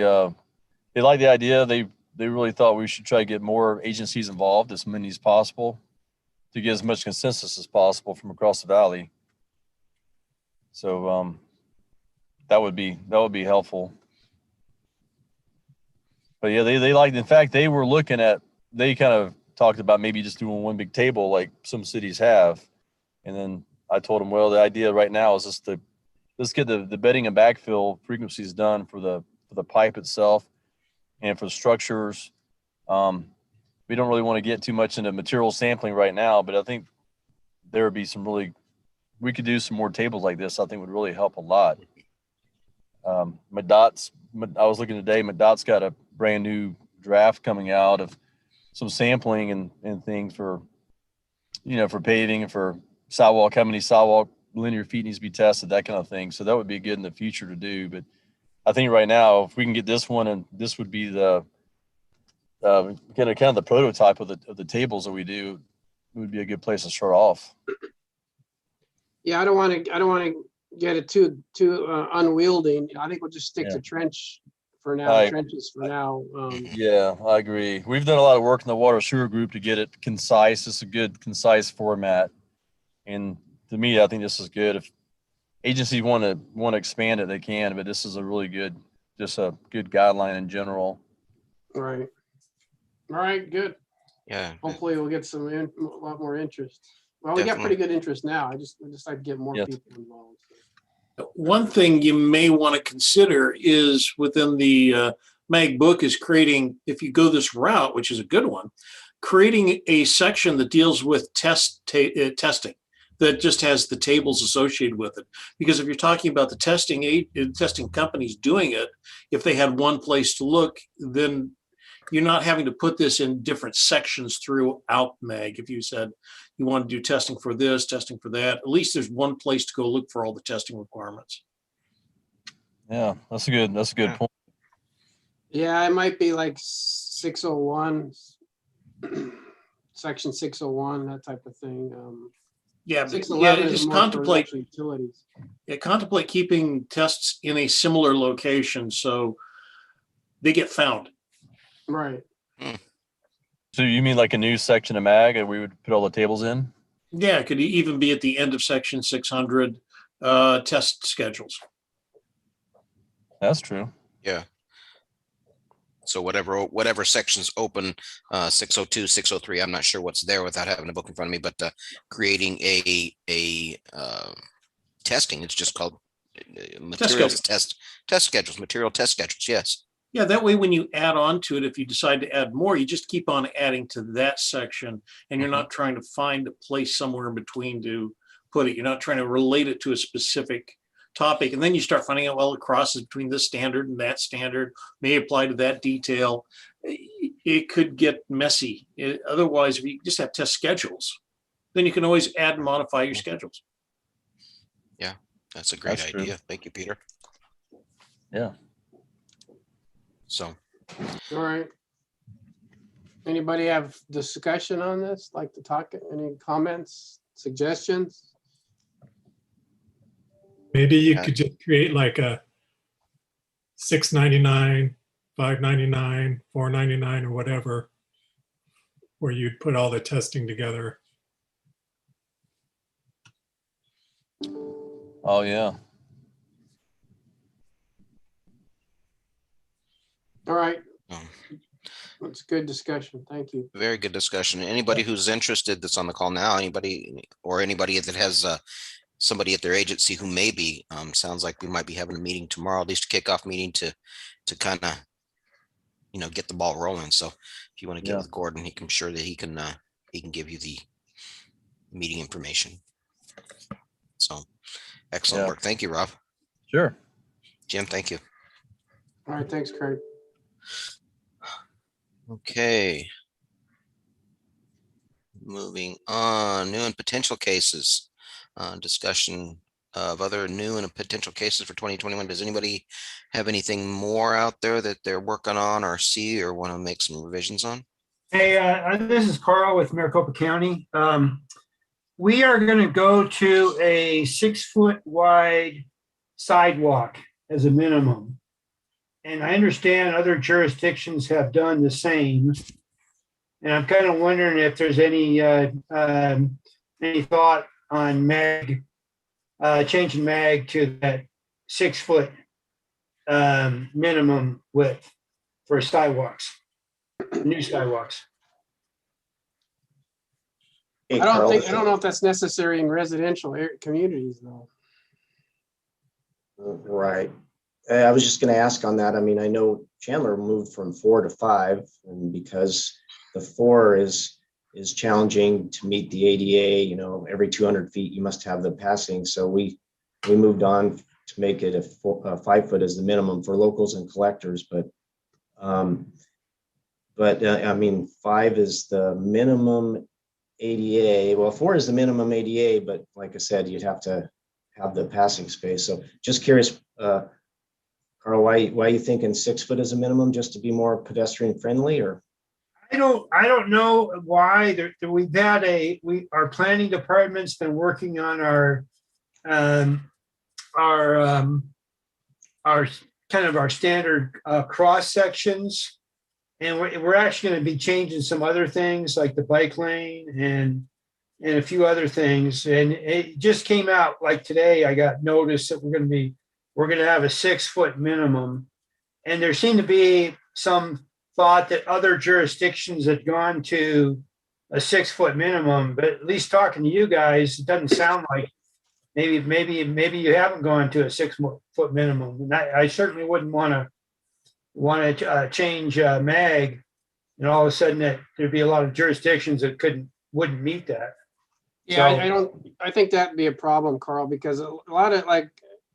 S11: they liked the idea. They really thought we should try to get more agencies involved, as many as possible, to get as much consensus as possible from across the valley. So that would be helpful. But yeah, they liked. In fact, they were looking at. They kind of talked about maybe just doing one big table like some cities have, and then I told them, well, the idea right now is just to let's get the bedding and backfill frequencies done for the pipe itself and for the structures. We don't really want to get too much into material sampling right now, but I think there would be we could do some more tables like this. I think would really help a lot. I was looking today, MDOT's got a brand new draft coming out of some sampling and things for, for paving and for sidewalk, how many sidewalk linear feet needs to be tested, that kind of thing. So that would be good in the future to do. But I think right now, if we can get this one, and this would be the kind of the prototype of the tables that we do, it would be a good place to start off.
S9: Yeah, I don't want to get it too unwieldy. I think we'll just stick to trench for now, trenches for now.
S11: Yeah, I agree. We've done a lot of work in the water sewer group to get it concise. It's a good, concise format. And to me, I think this is good. If agencies want to expand it, they can, but this is a really good, just a good guideline in general.
S9: Right. All right, good.
S1: Yeah.
S9: Hopefully we'll get a lot more interest. Well, we got pretty good interest now. I just like to get more people involved.
S13: One thing you may want to consider is within the MAG book is creating, if you go this route, which is a good one, creating a section that deals with testing that just has the tables associated with it. Because if you're talking about the testing companies doing it, if they had one place to look, then you're not having to put this in different sections throughout MAG. If you said you want to do testing for this, testing for that, at least there's one place to go look for all the testing requirements.
S11: Yeah, that's a good point.
S9: Yeah, it might be like 601, section 601, that type of thing.
S13: Just contemplate
S9: utilities.
S13: Yeah, contemplate keeping tests in a similar location so they get found.
S9: Right.
S11: So you mean like a new section of MAG and we would put all the tables in?
S13: Yeah, it could even be at the end of section 600 test schedules.
S11: That's true.
S1: Yeah. So whatever sections open, 602, 603, I'm not sure what's there without having a book in front of me, but creating a testing, it's just called materials test schedules, material test schedules. Yes.
S13: Yeah, that way when you add on to it, if you decide to add more, you just keep on adding to that section and you're not trying to find a place somewhere in between to put it. You're not trying to relate it to a specific topic. And then you start finding out, well, it crosses between this standard and that standard, may apply to that detail. It could get messy. Otherwise, if you just have test schedules, then you can always add and modify your schedules.
S1: Yeah, that's a great idea.
S11: True.
S1: Thank you, Peter.
S11: Yeah.
S1: So.
S9: All right. Anybody have discussion on this? Like to talk? Any comments, suggestions?
S2: Maybe you could just create like a $6.99, $5.99, $4.99, or whatever, where you'd put all the testing together.
S11: Oh yeah.
S9: All right. That's good discussion. Thank you.
S1: Very good discussion. Anybody who's interested that's on the call now, anybody that has somebody at their agency who may be, sounds like we might be having a meeting tomorrow, at least a kickoff meeting to kind of, get the ball rolling. So if you want to get with Gordon, I'm sure that he can give you the meeting information. So excellent work. Thank you, Rob.
S11: Sure.
S1: Jim, thank you.
S9: All right. Thanks, Craig.
S1: Okay. Moving on, new and potential cases. Discussion of other new and potential cases for 2021. Does anybody have anything more out there that they're working on or see or want to make some revisions on?
S4: Hey, this is Carl with Maricopa County. We are going to go to a 6-foot wide sidewalk as a minimum. And I understand other jurisdictions have done the same. And I'm kind of wondering if there's any thought on MAG, changing MAG to that 6-foot minimum width for sidewalks, new sidewalks.
S9: I don't know if that's necessary in residential communities though.
S5: Right. I was just going to ask on that. I mean, I know Chandler moved from 4 to 5, and because the 4 is challenging to meet the ADA, every 200 feet you must have the passing. So we moved on to make it a 5 foot as the minimum for locals and collectors. But I mean, 5 is the minimum ADA. Well, 4 is the minimum ADA, but like I said, you'd have to have the passing space. So just curious, Carl, why are you thinking 6 foot is a minimum, just to be more pedestrian friendly, or?
S4: I don't know why. Our planning department's been working on our kind of our standard cross sections. And we're actually going to be changing some other things like the bike lane and a few other things. And it just came out like today, I got notice that we're going to have a 6 foot minimum. And there seemed to be some thought that other jurisdictions had gone to a 6 foot minimum, but at least talking to you guys, it doesn't sound like maybe you haven't gone to a 6 foot minimum. And I certainly wouldn't want to change MAG, and all of a sudden that there'd be a lot of jurisdictions that wouldn't meet that.
S9: Yeah,
S4: So-
S9: I think that'd be a problem, Carl, because a lot of I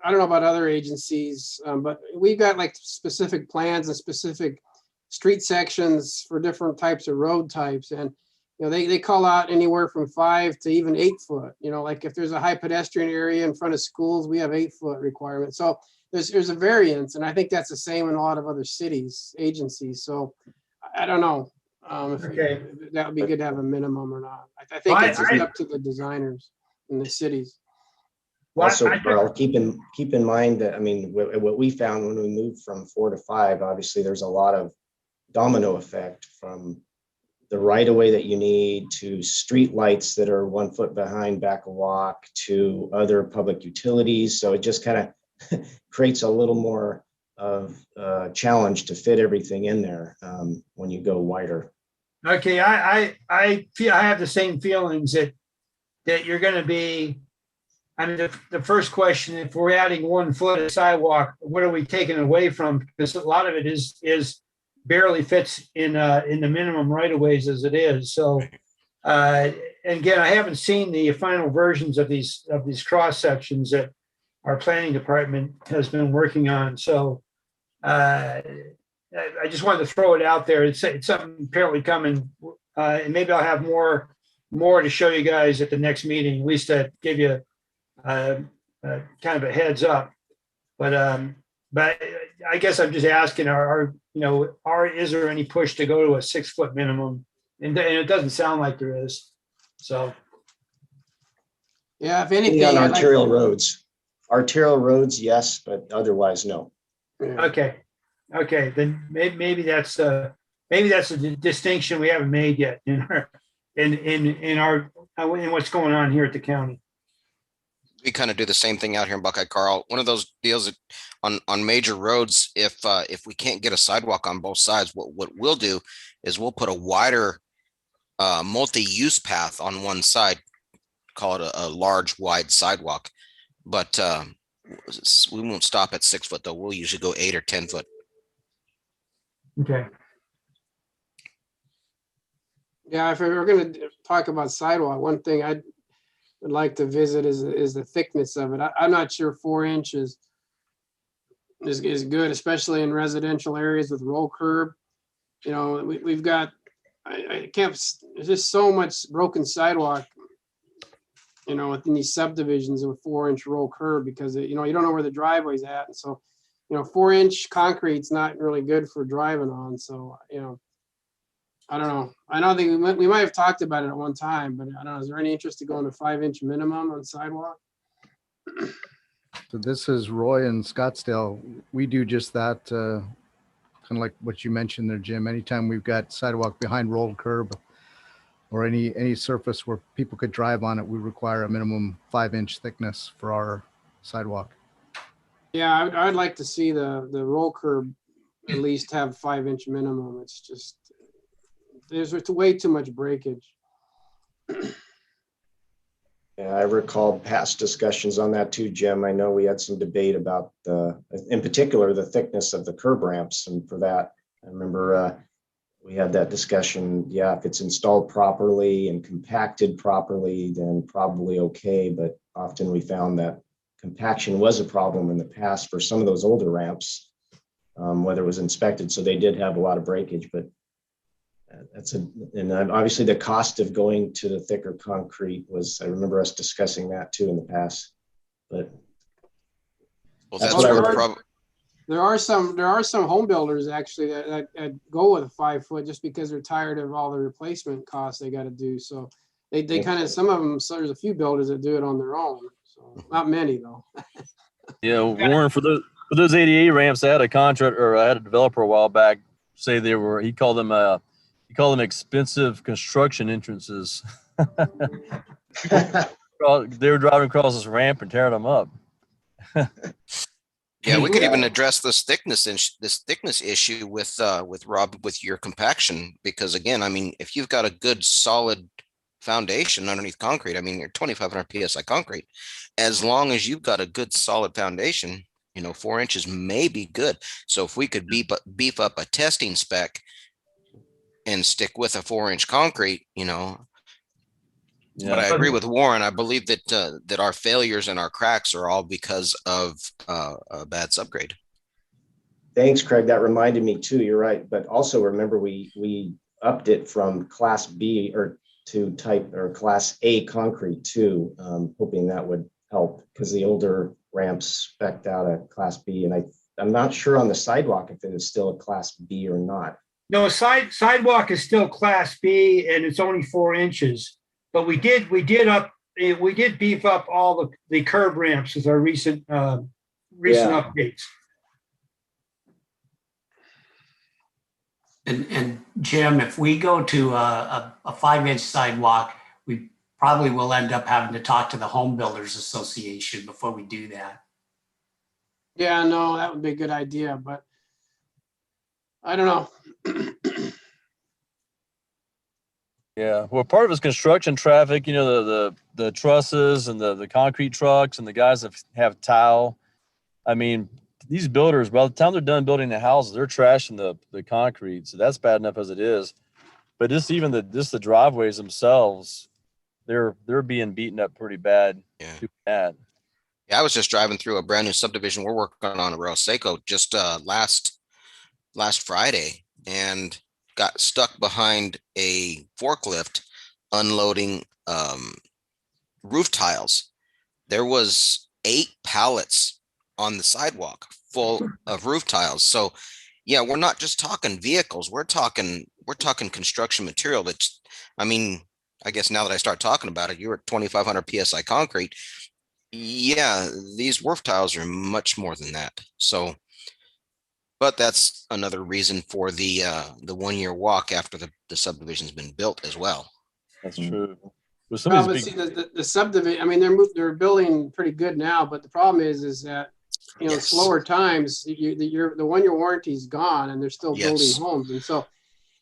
S9: don't know about other agencies, but we've got like specific plans and specific street sections for different types of road types. And, they call out anywhere from 5 to even 8 foot, like if there's a high pedestrian area in front of schools, we have 8 foot requirement. So there's a variance. And I think that's the same in a lot of other cities, agencies. So I don't know.
S4: Okay.
S9: If that would be good to have a minimum or not. I think it's just up to the designers in the cities.
S5: Also, Carl, keep in mind that, what we found when we moved from 4 to 5, obviously there's a lot of domino effect from the right of way that you need to street lights that are 1 foot behind back a walk to other public utilities. So it just kind of creates a little more of a challenge to fit everything in there when you go wider.
S4: Okay, I feel I have the same feelings that you're going to be. The first question: if we're adding 1 foot of sidewalk, what are we taking away from? Because a lot of it is barely fits in the minimum right of ways as it is. So, and again, I haven't seen the final versions of these cross sections that our planning department has been working on. So, I just wanted to throw it out there. It's something apparently coming, and maybe I'll have more to show you guys at the next meeting. At least to give you kind of a heads up. But I guess I'm just asking: is there any push to go to a 6 foot minimum? And it doesn't sound like there is. So.
S9: Yeah, if anything,
S5: on arterial roads, yes, but otherwise, no.
S4: Okay, then maybe that's a distinction we haven't made yet in what's going on here at the county.
S1: We kind of do the same thing out here in Buckeye, Carl. One of those deals that on major roads, if we can't get a sidewalk on both sides, what we'll do is we'll put a wider multi-use path on one side, call it a large wide sidewalk, but we won't stop at 6 foot though. We'll usually go 8 or 10 foot.
S4: Okay.
S9: Yeah, if we're going to talk about sidewalk, one thing I would like to visit is the thickness of it. I'm not sure 4 inches is good, especially in residential areas with roll curb. We've got, there's just so much broken sidewalk, within these subdivisions with 4 inch roll curb because, you don't know where the driveway's at. And so, 4 inch concrete's not really good for driving on. So, I don't know. I don't think we might have talked about it at one time, but I don't know. Is there any interest to going to 5 inch minimum on sidewalk?
S12: So this is Roy in Scottsdale. We do just that, kind of like what you mentioned there, Jim. Anytime we've got sidewalk behind rolled curb or any surface where people could drive on it, we require a minimum 5 inch thickness for our sidewalk.
S9: Yeah, I'd like to see the roll curb at least have 5 inch minimum. It's just, there's way too much breakage.
S5: Yeah, I recall past discussions on that too, Jim. I know we had some debate about in particular, the thickness of the curb ramps. And for that, I remember we had that discussion. Yeah, if it's installed properly and compacted properly, then probably okay. But often we found that compaction was a problem in the past for some of those older ramps, whether it was inspected. So they did have a lot of breakage, but and obviously the cost of going to the thicker concrete was, I remember us discussing that too in the past. But
S1: Well,
S5: That's
S1: that's
S5: what I
S1: where the
S5: would-
S1: problem.
S9: There are some home builders actually that go with a 5 foot just because they're tired of all the replacement costs they got to do. So they kind of, some of them, so there's a few builders that do it on their own. So not many though.
S11: Yeah, Warren, for those ADA ramps, I had a contractor, or I had a developer a while back say he called them expensive construction entrances. They were driving across this ramp and tearing them up.
S1: Yeah, we could even address this thickness issue with Rob, with your compaction, because again, I mean, if you've got a good solid foundation underneath concrete, I mean, you're 2,500 psi concrete, as long as you've got a good solid foundation, 4 inches may be good. So if we could beef up a testing spec and stick with a 4-inch concrete, But I agree with Warren. I believe that our failures and our cracks are all because of a bad subgrade.
S5: Thanks, Craig. That reminded me too. You're right. But also remember, we upped it from Class B to Class A concrete too, hoping that would help, because the older ramps spec'd out a Class B, and I'm not sure on the sidewalk if it is still a Class B or not.
S4: No, sidewalk is still Class B, and it's only 4 inches. But we did beef up all the curb ramps with our recent updates.
S14: And Jim, if we go to a 5-inch sidewalk, we probably will end up having to talk to the Home Builders Association before we do that.
S9: Yeah, no, that would be a good idea, but I don't know.
S11: Yeah, well, part of it's construction traffic, the trusses and the concrete trucks and the guys that have tile. I mean, these builders, by the time they're done building the houses, they're trashing the concrete. So that's bad enough as it is. But the driveways themselves, they're being beaten up pretty bad.
S1: Yeah.
S11: Too bad.
S1: Yeah, I was just driving through a brand new subdivision we're working on in Seco just last Friday, and got stuck behind a forklift unloading roof tiles. There was 8 pallets on the sidewalk full of roof tiles. So yeah, we're not just talking vehicles, we're talking construction material. I guess now that I start talking about it, you're at 2,500 psi concrete. Yeah, these roof tiles are much more than that. So, but that's another reason for the 1-year walk after the subdivision's been built as well.
S11: That's true. With
S9: Well, but see, the subdivision, I mean, they're building pretty good now, but the problem is that,
S1: Yes.
S9: slower times, the 1-year warranty is gone and they're still building
S1: Yes.
S9: homes. And so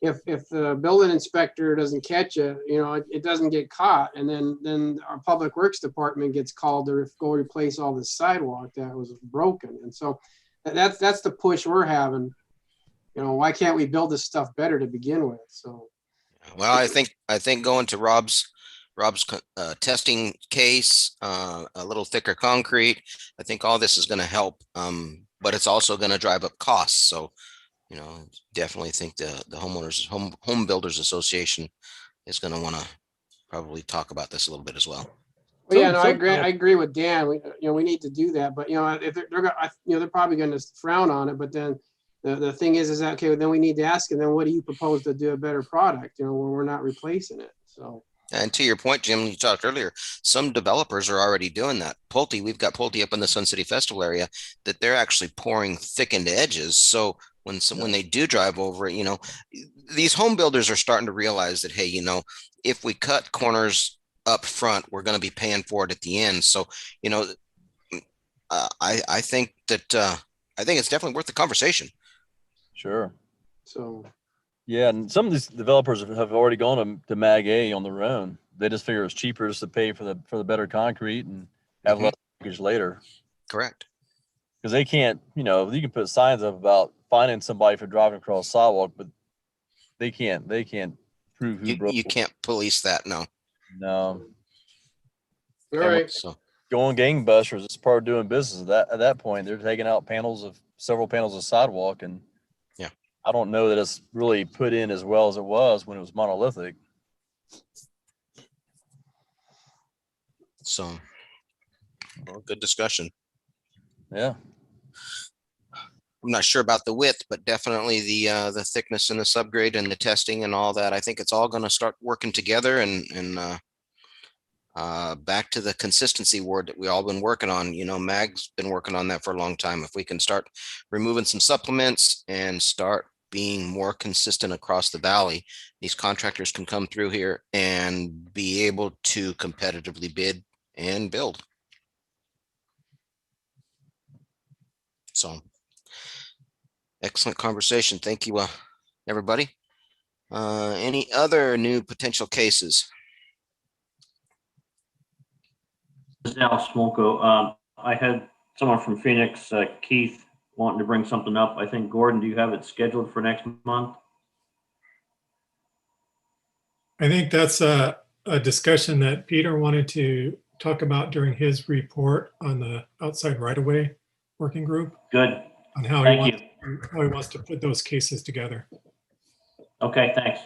S9: if the building inspector doesn't catch it, it doesn't get caught. And then our public works department gets called to go replace all the sidewalk that was broken. And so that's the push we're having. Why can't we build this stuff better to begin with? So,
S1: well, I think going to Rob's testing case, a little thicker concrete, I think all this is going to help. But it's also going to drive up costs. So, definitely think the Home Builders Association is going to want to probably talk about this a little bit as well.
S9: well, yeah, no, I agree with Dan. We need to do that, but if they're probably going to frown on it. But then the thing is that, okay, then we need to ask, and then what do you propose to do a better product? When we're not replacing it. So.
S1: And to your point, Jim, you talked earlier, some developers are already doing that. We've got Pulte up in the Sun City Festival area that they're actually pouring thickened edges. So when they do drive over it, these home builders are starting to realize that, hey, if we cut corners up front, we're going to be paying for it at the end. So, I think it's definitely worth the conversation.
S11: Sure.
S9: So.
S11: Yeah, and some of these developers have already gone to Mag A on their own. They just figure it's cheaper just to pay for the better concrete and have less package later.
S1: Correct.
S11: Because they can't, you can put signs up about finding somebody for driving across the sidewalk, but they can't prove who broke.
S1: You can't police that, no.
S11: No.
S9: All right.
S1: So
S11: going gangbusters, it's part of doing business. At that point, they're taking out several panels of sidewalk, and
S1: yeah,
S11: I don't know that it's really put in as well as it was when it was monolithic.
S1: So Well, good discussion.
S11: Yeah.
S1: I'm not sure about the width, but definitely the thickness and the subgrade and the testing and all that. I think it's all going to start working together and back to the consistency word that we all been working on. You know, Mag's been working on that for a long time. If we can start removing some supplements and start being more consistent across the valley, these contractors can come through here and be able to competitively bid and build. So excellent conversation. Thank you, everybody. Any other new potential cases?
S3: This is Al Smolko. I had someone from Phoenix, Keith, wanting to bring something up. I think, Gordon, do you have it scheduled for next month?
S2: I think that's a discussion that Peter wanted to talk about during his report on the outside right-of-way working group
S3: Good.
S2: on how
S3: Thank
S2: he wants to put those cases together.
S3: Okay, thanks.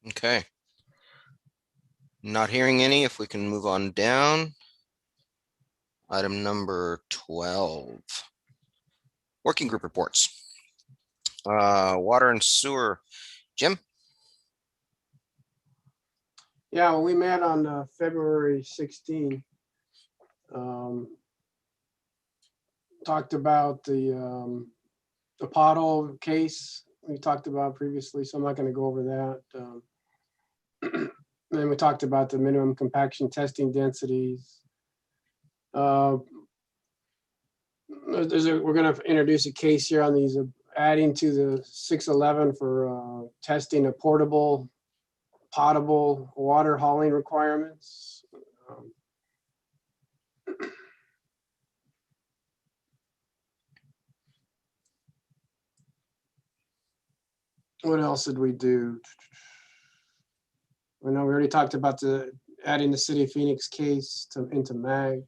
S1: Okay. Not hearing any. If we can move on down. Item number 12. Working group reports. Water and sewer. Jim?
S9: Yeah, well, we met on February 16. Talked about the pothole case we talked about previously, so I'm not going to go over that. Then we talked about the minimum compaction testing densities. We're going to introduce a case here on these, adding to the 611 for testing of potable water hauling requirements. What else did we do? I know we already talked about adding the City of Phoenix case into MAG.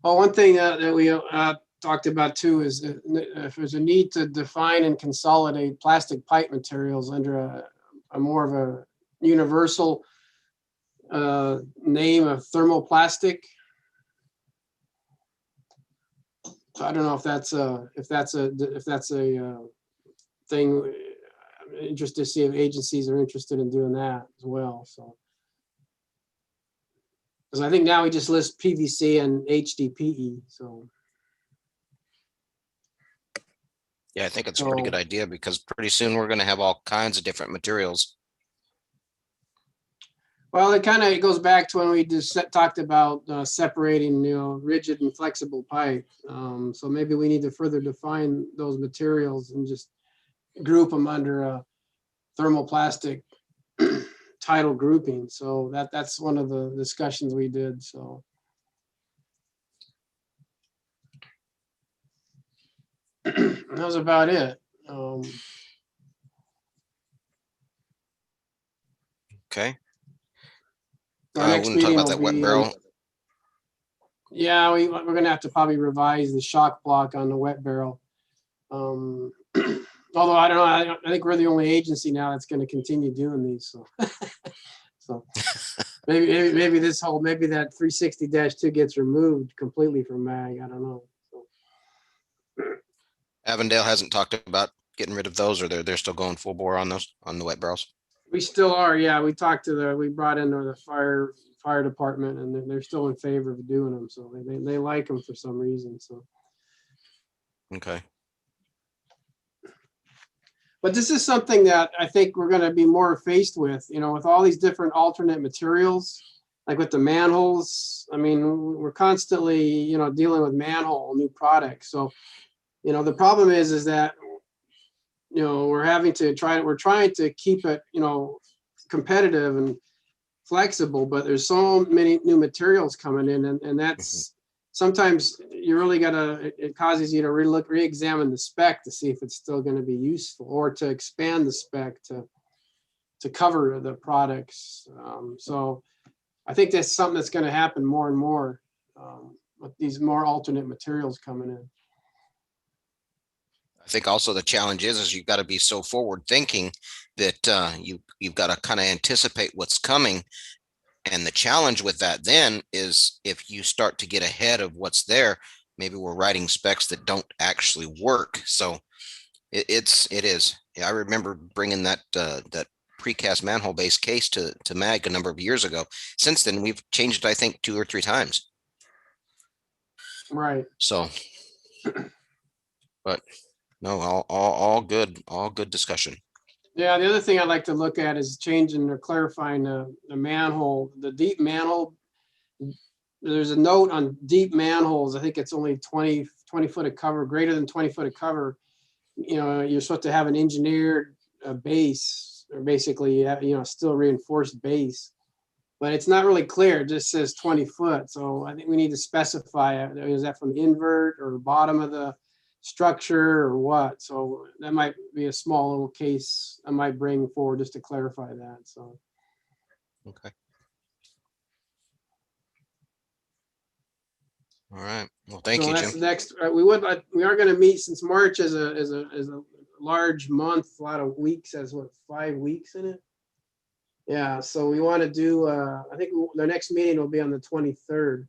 S9: Oh, one thing that we talked about too is if there's a need to define and consolidate plastic pipe materials under a more of a universal name of thermoplastic. So I don't know if that's a thing. I'm interested to see if agencies are interested in doing that as well. So, because I think now we just list PVC and HDPE. So.
S1: Yeah, I think it's a pretty good idea because pretty soon we're going to have all kinds of different materials.
S9: Well, it goes back to when we just talked about separating, rigid and flexible pipe. So maybe we need to further define those materials and just group them under a thermoplastic title grouping. So that's one of the discussions we did. So. That was about it.
S1: Okay.
S9: Our next
S1: we're talk
S9: meeting
S1: about
S9: will
S1: that wet
S9: be,
S1: barrel.
S9: Yeah, we're going to have to probably revise the shock block on the wet barrel. Although I don't know, I think we're the only agency now that's going to continue doing these. So, so maybe that 360-2 gets removed completely from MAG. I don't know. So.
S1: Avondale hasn't talked about getting rid of those, or they're still going full bore on those, on the wet barrels.
S9: We still are, yeah. We brought in the fire department, and they're still in favor of doing them. So they like them for some reason. So.
S1: Okay.
S9: But this is something that I think we're going to be more faced with, with all these different alternate materials, like with the manholes. I mean, we're constantly, dealing with manhole, new products. So, the problem is that, we're trying to keep it, competitive and flexible, but there's so many new materials coming in, and that's sometimes you really it causes you to re-examine the spec to see if it's still going to be useful, or to expand the spec to cover the products. So I think that's something that's going to happen more and more with these more alternate materials coming in.
S1: I think also the challenge is you've got to be so forward thinking that you've got to kind of anticipate what's coming. And the challenge with that then is if you start to get ahead of what's there, maybe we're writing specs that don't actually work. So it is. Yeah, I remember bringing that precast manhole based case to MAG a number of years ago. Since then, we've changed it, I think, 2 or 3 times.
S9: Right.
S1: So, but no, all good discussion.
S9: Yeah, the other thing I'd like to look at is changing or clarifying the manhole, the deep manhole. There's a note on deep manholes. I think it's only 20 foot of cover, greater than 20 foot of cover. You know, you're supposed to have an engineered base, or basically, still reinforced base. But it's not really clear. It just says 20 foot. So I think we need to specify, is that from invert or bottom of the structure or what? So that might be a small little case I might bring forward just to clarify that. So.
S1: Okay. All right. Well, thank you,
S9: that's
S1: Jim.
S9: Next, we are going to meet, since March is a large month, a lot of weeks, has what, 5 weeks in it? Yeah, so we want to do, I think the next meeting will be on the 23rd.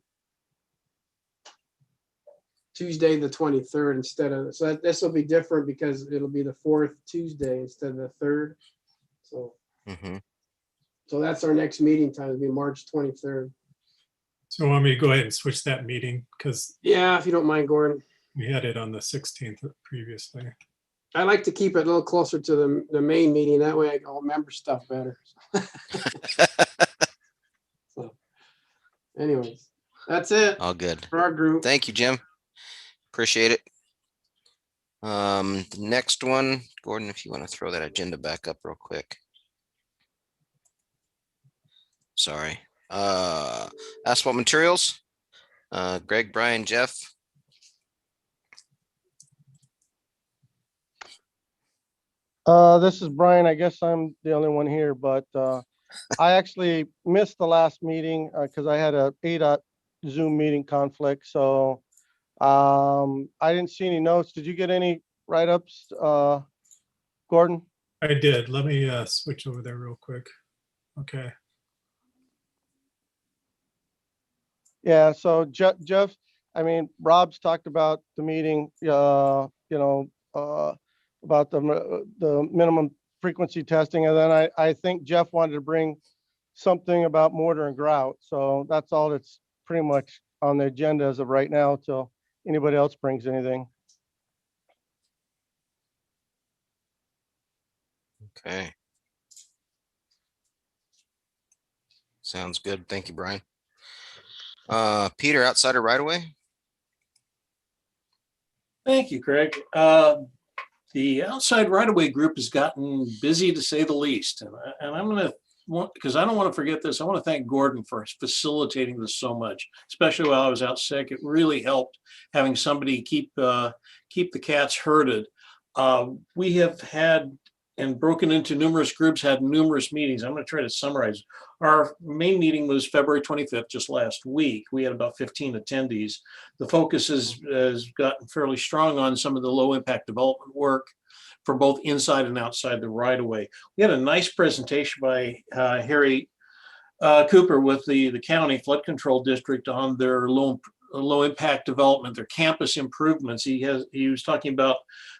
S9: Tuesday, the 23rd instead of, so this will be different because it'll be the 4th Tuesday instead of the 3rd. So, so that's our next meeting time, it'll be March 23rd.
S2: So want me to go ahead and switch that meeting because
S9: Yeah, if you don't mind, Gordon.
S2: we had it on the 16th previously.
S9: I like to keep it a little closer to the main meeting. That way I'll remember stuff better. So, anyways, that's it.
S1: All good.
S9: For our group.
S1: Thank you, Jim. Appreciate it. The next one, Gordon, if you want to throw that agenda back up real quick. Sorry. Asphalt materials. Greg, Brian, Jeff.
S6: This is Brian. I guess I'm the only one here, but I actually missed the last meeting because I had a ADOT Zoom meeting conflict. So I didn't see any notes. Did you get any write-ups, Gordon?
S2: I did. Let me switch over there real quick. Okay.
S6: Yeah, so Jeff, I mean, Rob's talked about the meeting, about the minimum frequency testing. And then I think Jeff wanted to bring something about mortar and grout. So that's all that's pretty much on the agenda as of right now till anybody else brings anything.
S1: Okay. Sounds good. Thank you, Brian. Peter, outsider right away.
S13: Thank you, Craig. The outside right-of-way group has gotten busy, to say the least. And I'm going to, because I don't want to forget this, I want to thank Gordon for facilitating this so much, especially while I was out sick. It really helped having somebody keep the cats herded. We have had and broken into numerous groups, had numerous meetings. I'm going to try to summarize. Our main meeting was February 25th, just last week. We had about 15 attendees. The focus has gotten fairly strong on some of the low impact development work for both inside and outside the right of way. We had a nice presentation by Harry Cooper with the county flood control district on their low impact development, their campus improvements. He was talking about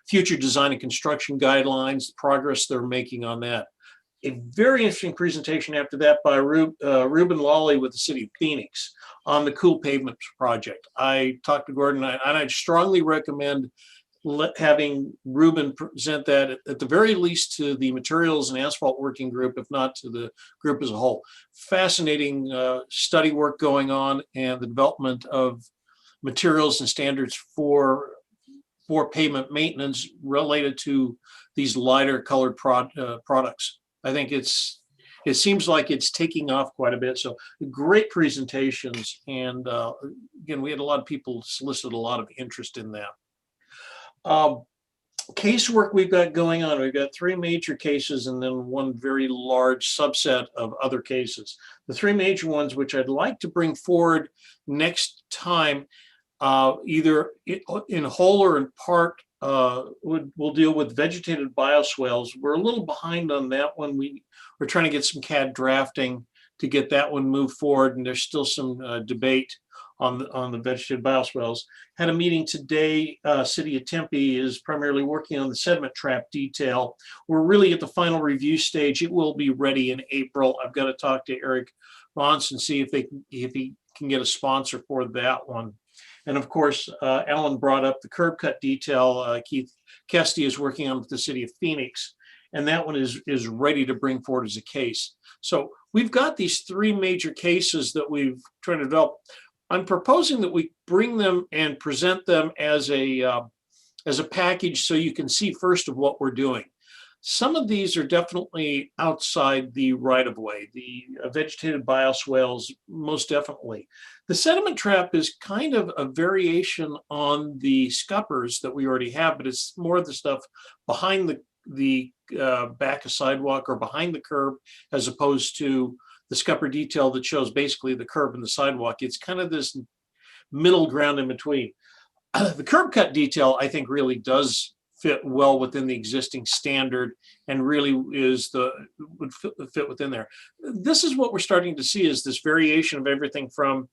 S13: future design and construction guidelines, the progress they're making on that. A very interesting presentation after that by Ruben Lawley with the city of Phoenix on the Cool Pavement project. I talked to Gordon and I'd strongly recommend having Ruben present that at the very least to the materials and asphalt working group, if not to the group as a whole. Fascinating study work going on and the development of materials and standards for pavement maintenance related to these lighter colored products. I think it seems like it's taking off quite a bit. So great presentations. And again, we had a lot of people solicit a lot of interest in that. Casework we've got going on. We've got 3 major cases and then one very large subset of other cases. The 3 major ones, which I'd like to bring forward next time, either in whole or in part, will deal with vegetated bioswales. We're a little behind on that one. We're trying to get some CAD drafting to get that one moved forward, and there's still some debate on the vegetated bioswales. Had a meeting today. City of Tempe is primarily working on the sediment trap detail. We're really at the final review stage. It will be ready in April. I've got to talk to Eric Vance and see if he can get a sponsor for that one. And of course, Alan brought up the curb cut detail. Keith Kesty is working on with the City of Phoenix, and that one is ready to bring forward as a case. So we've got these three major cases that we've tried to develop. I'm proposing that we bring them and present them as a package so you can see first of what we're doing. Some of these are definitely outside the right-of-way. The vegetated bioswales, most definitely. The sediment trap is kind of a variation on the scuppers that we already have, but it's more of the stuff behind the back of sidewalk or behind the curb, as opposed to the scupper detail that shows basically the curb and the sidewalk. It's kind of this middle ground in between. The curb cut detail, I think, really does fit well within the existing standard and really would fit within there. This is what we're starting to see, is this variation of everything from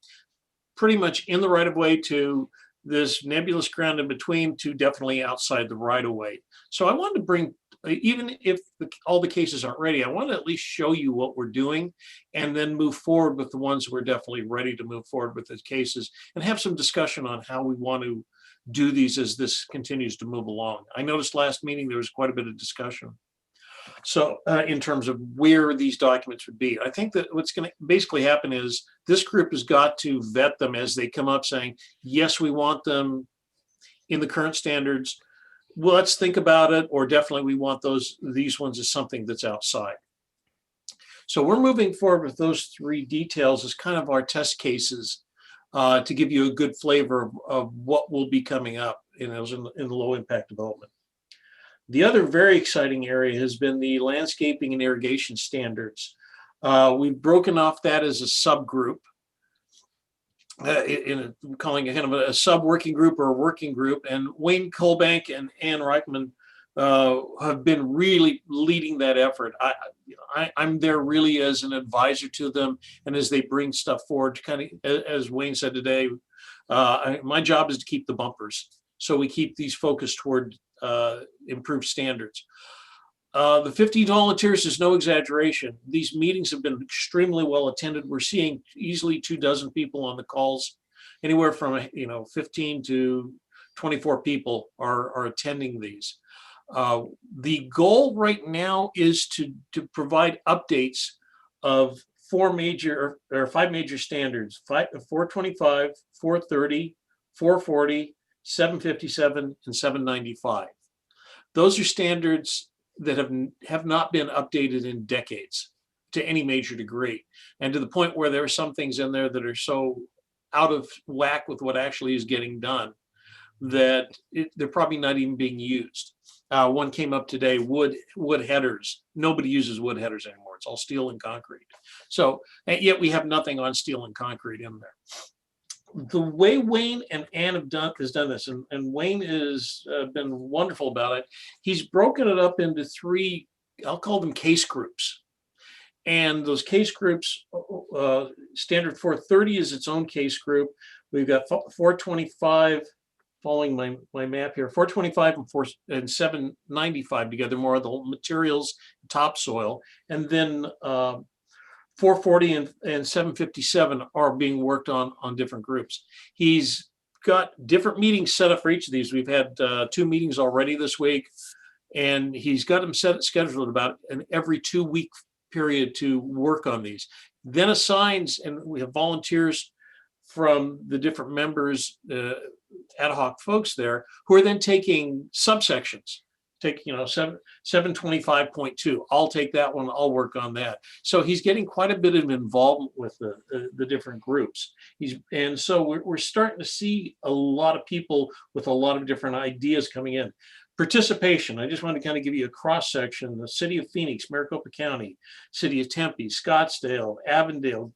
S13: pretty much in the right of way to this nebulous ground in between to definitely outside the right of way. So I wanted to bring, even if all the cases aren't ready, I want to at least show you what we're doing and then move forward with the ones we're definitely ready to move forward with the cases and have some discussion on how we want to do these as this continues to move along. I noticed last meeting there was quite a bit of discussion. So in terms of where these documents would be, I think that what's going to basically happen is this group has got to vet them as they come up saying, yes, we want them in the current standards. Well, let's think about it, or definitely we want these ones as something that's outside. So we're moving forward with those three details as kind of our test cases to give you a good flavor of what will be coming up in the low impact development. The other very exciting area has been the landscaping and irrigation standards. We've broken off that as a subgroup, calling it kind of a sub-working group or a working group. And Wayne Colbank and Ann Reichman have been really leading that effort. I'm there really as an advisor to them, and as they bring stuff forward, to kind of, as Wayne said today, my job is to keep the bumpers. So we keep these focused toward improved standards. The 50 volunteers is no exaggeration. These meetings have been extremely well attended. We're seeing easily 24 people on the calls, anywhere from 15 to 24 people are attending these. The goal right now is to provide updates of 5 major standards: 425, 430, 440, 757, and 795. Those are standards that have not been updated in decades to any major degree, and to the point where there are some things in there that are so out of whack with what actually is getting done that they're probably not even being used. One came up today, wood headers. Nobody uses wood headers anymore. It's all steel and concrete. So, and yet we have nothing on steel and concrete in there. The way Wayne and Ann has done this, and Wayne has been wonderful about it, he's broken it up into 3, I'll call them case groups. And those case groups, standard 430 is its own case group. We've got 425, following my map here, 425 and 795 together, more of the materials, topsoil, and then 440 and 757 are being worked on different groups. He's got different meetings set up for each of these. We've had 2 meetings already this week, and he's got them scheduled about an every 2-week period to work on these. Then assigns, and we have volunteers from the different members, ad hoc folks there, who are then taking subsections. Take 725.2. I'll take that one. I'll work on that. So he's getting quite a bit of involvement with the different groups. And so we're starting to see a lot of people with a lot of different ideas coming in. Participation. I just want to kind of give you a cross section. The City of Phoenix, Maricopa County, City of Tempe, Scottsdale, Avondale,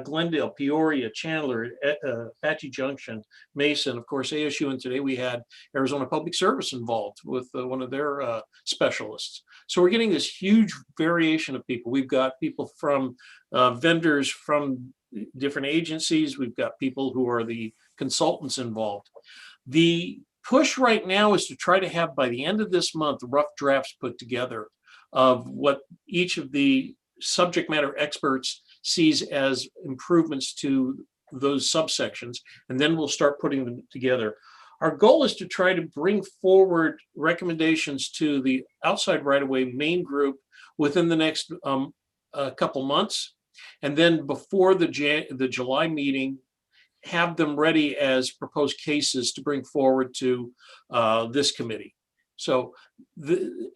S13: Glendale, Peoria, Chandler, Apache Junction, Mason, of course, ASU, and today we had Arizona Public Service involved with one of their specialists. So we're getting this huge variation of people. We've got people from vendors from different agencies. We've got people who are the consultants involved. The push right now is to try to have, by the end of this month, rough drafts put together of what each of the subject matter experts sees as improvements to those subsections, and then we'll start putting them together. Our goal is to try to bring forward recommendations to the outside right-of-way main group within the next couple months, and then before the July meeting, have them ready as proposed cases to bring forward to this committee. So,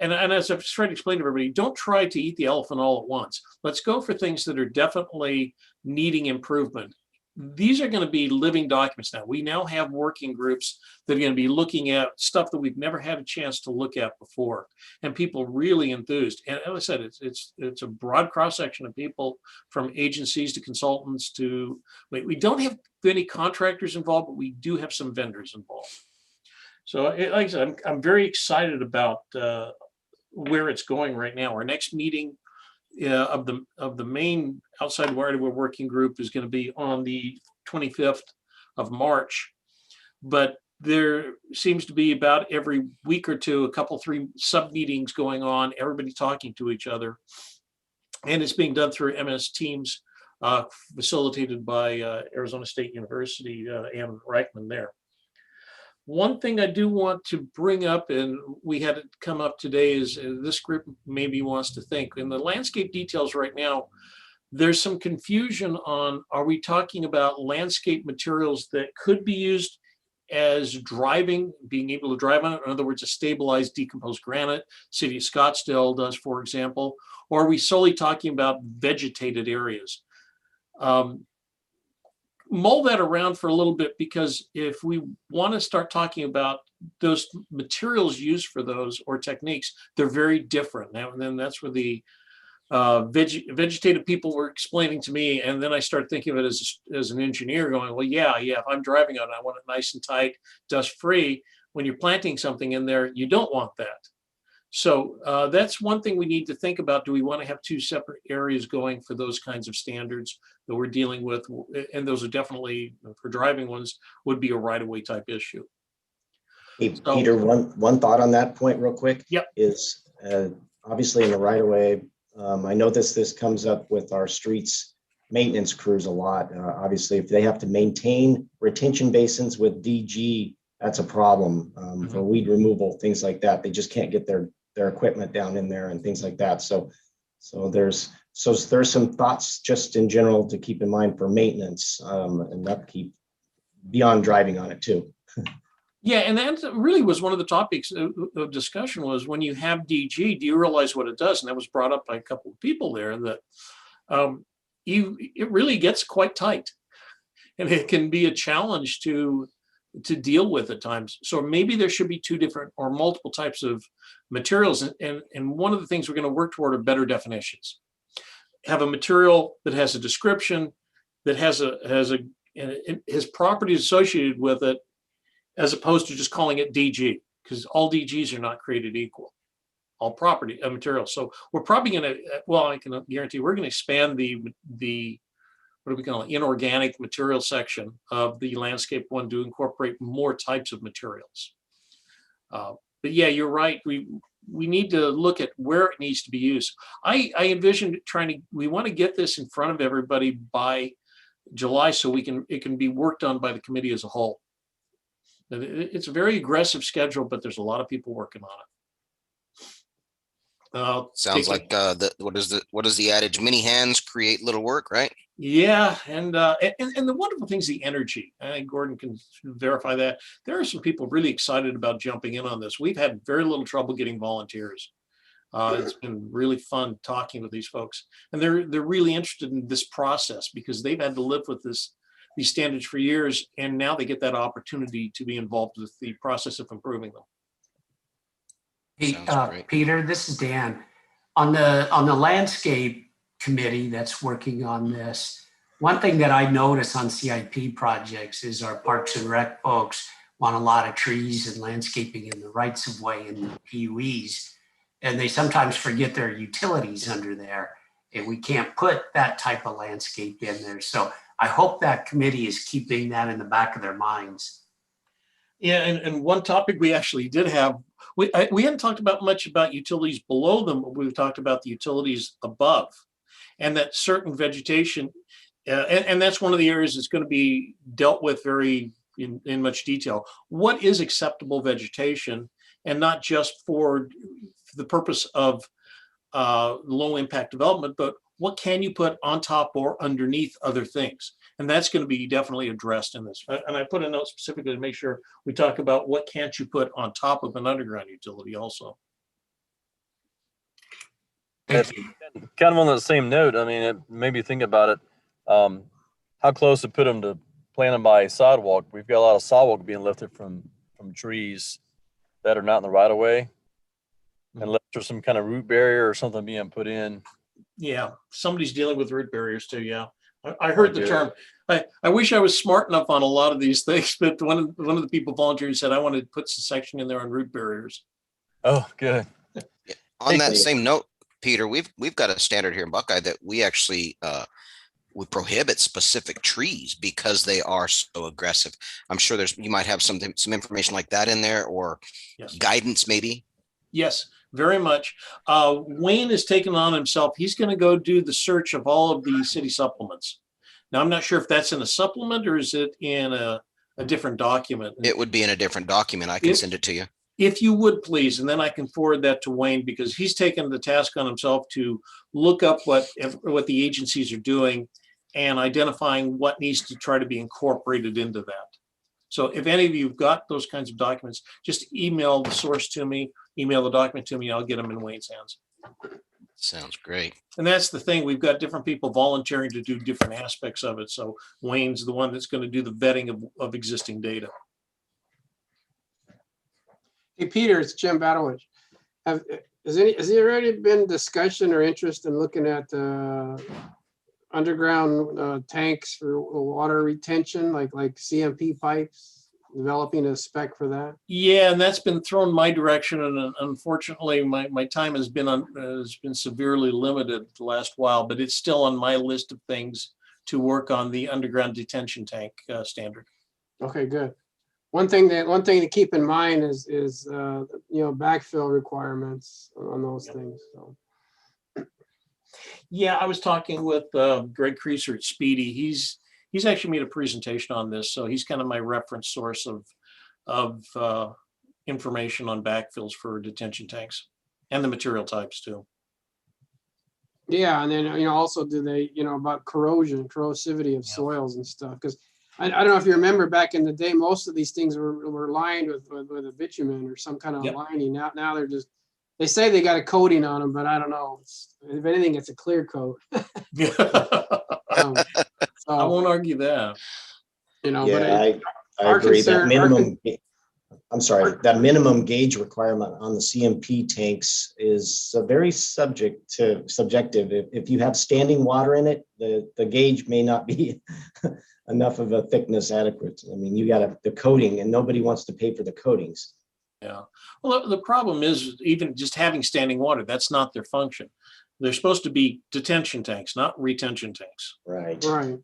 S13: and as I've tried to explain to everybody, don't try to eat the elephant all at once. Let's go for things that are definitely needing improvement. These are going to be living documents now. We now have working groups that are going to be looking at stuff that we've never had a chance to look at before, and people really enthused. And as I said, it's a broad cross section of people, from agencies to consultants to. We don't have any contractors involved, but we do have some vendors involved. So, like I said, I'm very excited about where it's going right now. Our next meeting of the main outside right-of-way working group is going to be on the 25th of March, but there seems to be about every week or two, a couple, 3 sub meetings going on, everybody talking to each other, and it's being done through MS Teams, facilitated by Arizona State University, Ann Reichman there. One thing I do want to bring up, and we had it come up today, is this group maybe wants to think. In the landscape details right now, there's some confusion on, are we talking about landscape materials that could be used as driving, being able to drive on it? In other words, a stabilized decomposed granite, City of Scottsdale does, for example, or are we solely talking about vegetated areas? Mull that around for a little bit, because if we want to start talking about those materials used for those or techniques, they're very different. Now, and then that's where the vegetative people were explaining to me, and then I started thinking of it as an engineer, going, well, yeah, if I'm driving on it, I want it nice and tight, dust free. When you're planting something in there, you don't want that. So that's one thing we need to think about. Do we want to have 2 separate areas going for those kinds of standards that we're dealing with? And those are definitely, for driving ones, would be a right-of-way type issue.
S5: Hey, so, Peter, one thought on that point real quick.
S13: Yep.
S5: Is obviously in the right-of-way, I know this comes up with our streets maintenance crews a lot. Obviously, if they have to maintain retention basins with DG, that's a problem for weed removal, things like that. They just can't get their equipment down in there and things like that. So there's some thoughts just in general to keep in mind for maintenance and upkeep beyond driving on it too.
S13: Yeah, and that really was one of the topics of discussion, was when you have DG, do you realize what it does? And that was brought up by a couple of people there, that it really gets quite tight, and it can be a challenge to deal with at times. So maybe there should be 2 different or multiple types of materials. And one of the things we're going to work toward are better definitions. Have a material that has a description, that has properties associated with it, as opposed to just calling it DG, because all DGs are not created equal, all property materials. So we're probably going to, well, I can guarantee we're going to expand the what do we call it, inorganic material section of the landscape one to incorporate more types of materials. But yeah, you're right. We need to look at where it needs to be used. I envision we want to get this in front of everybody by July, so it can be worked on by the committee as a whole. It's a very aggressive schedule, but there's a lot of people working on it.
S1: Sounds like what is the adage? Many hands create little work, right?
S13: Yeah, and the wonderful thing is the energy. I think Gordon can verify that. There are some people really excited about jumping in on this. We've had very little trouble getting volunteers. It's been really fun talking with these folks, and they're really interested in this process, because they've had to live with these standards for years, and now they get that opportunity to be involved with the process of improving them.
S14: Hey, Peter, this is Dan. On the landscape committee that's working on this, One thing that I notice on CIP projects is our Parks and Rec folks want a lot of trees and landscaping in the rights of way and the PUEs. And they sometimes forget their utilities under there. And we can't put that type of landscape in there. So I hope that committee is keeping that in the back of their minds.
S13: Yeah, and one topic we actually did have, we hadn't talked about much about utilities below them, but we've talked about the utilities above, and that certain vegetation, and that's one of the areas that's going to be dealt with very in much detail. What is acceptable vegetation, and not just for the purpose of low impact development, but what can you put on top or underneath other things? And that's going to be definitely addressed in this. And I put a note specifically to make sure we talk about what can't you put on top of an underground utility also.
S14: Thank you.
S11: Kind of on that same note, I mean, it made me think about it. How close to put them to plant them by sidewalk? We've got a lot of sidewalk being lifted from trees that are not in the right of way. Unless there's some kind of root barrier or something being put in.
S13: Yeah, somebody's dealing with root barriers too. Yeah, I heard the term. I wish I was smart enough on a lot of these things, but one of the people volunteered said I wanted to put some section in there on root barriers.
S11: Oh, good.
S1: On that same note, Peter, we've got a standard here in Buckeye that we actually we prohibit specific trees because they are so aggressive. I'm sure you might have some information like that in there, or
S13: yes.
S1: Guidance maybe.
S13: Yes, very much. Wayne has taken on himself. He's going to go do the search of all of the city supplements. Now, I'm not sure if that's in a supplement or is it in a different document.
S1: It would be in a different document. I can send it to you.
S13: If you would, please, and then I can forward that to Wayne, because he's taken the task on himself to look up what the agencies are doing and identifying what needs to try to be incorporated into that. So if any of you have got those kinds of documents, just email the source to me, email the document to me, I'll get them in Wayne's hands.
S1: Sounds great.
S13: And that's the thing, we've got different people volunteering to do different aspects of it. So Wayne's the one that's going to do the vetting of existing data.
S9: Hey, Peter, it's Jim Battlewitch. Has there already been discussion or interest in looking at underground tanks for water retention, like CMP pipes, developing a spec for that?
S13: Yeah, and that's been thrown my direction, and unfortunately, my time has been severely limited the last while. But it's still on my list of things to work on the underground detention tank standard.
S9: Okay, good. One thing to keep in mind is backfill requirements on those things. So.
S13: Yeah, I was talking with Greg Creaser at Speedy. He's actually made a presentation on this, so he's kind of my reference source of information on backfills for detention tanks and the material types too.
S9: Yeah, and then also do they about corrosivity of soils and stuff, because I don't know if you remember back in the day, most of these things were lined with a bitumen or some kind of lining. Now they're just. They say they got a coating on them, but I don't know. If anything, it's a clear coat.
S13: I won't argue that.
S5: I agree. That minimum gauge requirement on the CMP tanks is very subjective. If you have standing water in it, the gauge may not be enough of a thickness adequate. I mean, you got the coating, and nobody wants to pay for the coatings.
S13: Yeah. Well, the problem is even just having standing water, that's not their function. They're supposed to be detention tanks, not retention tanks.
S5: Right.
S9: Right.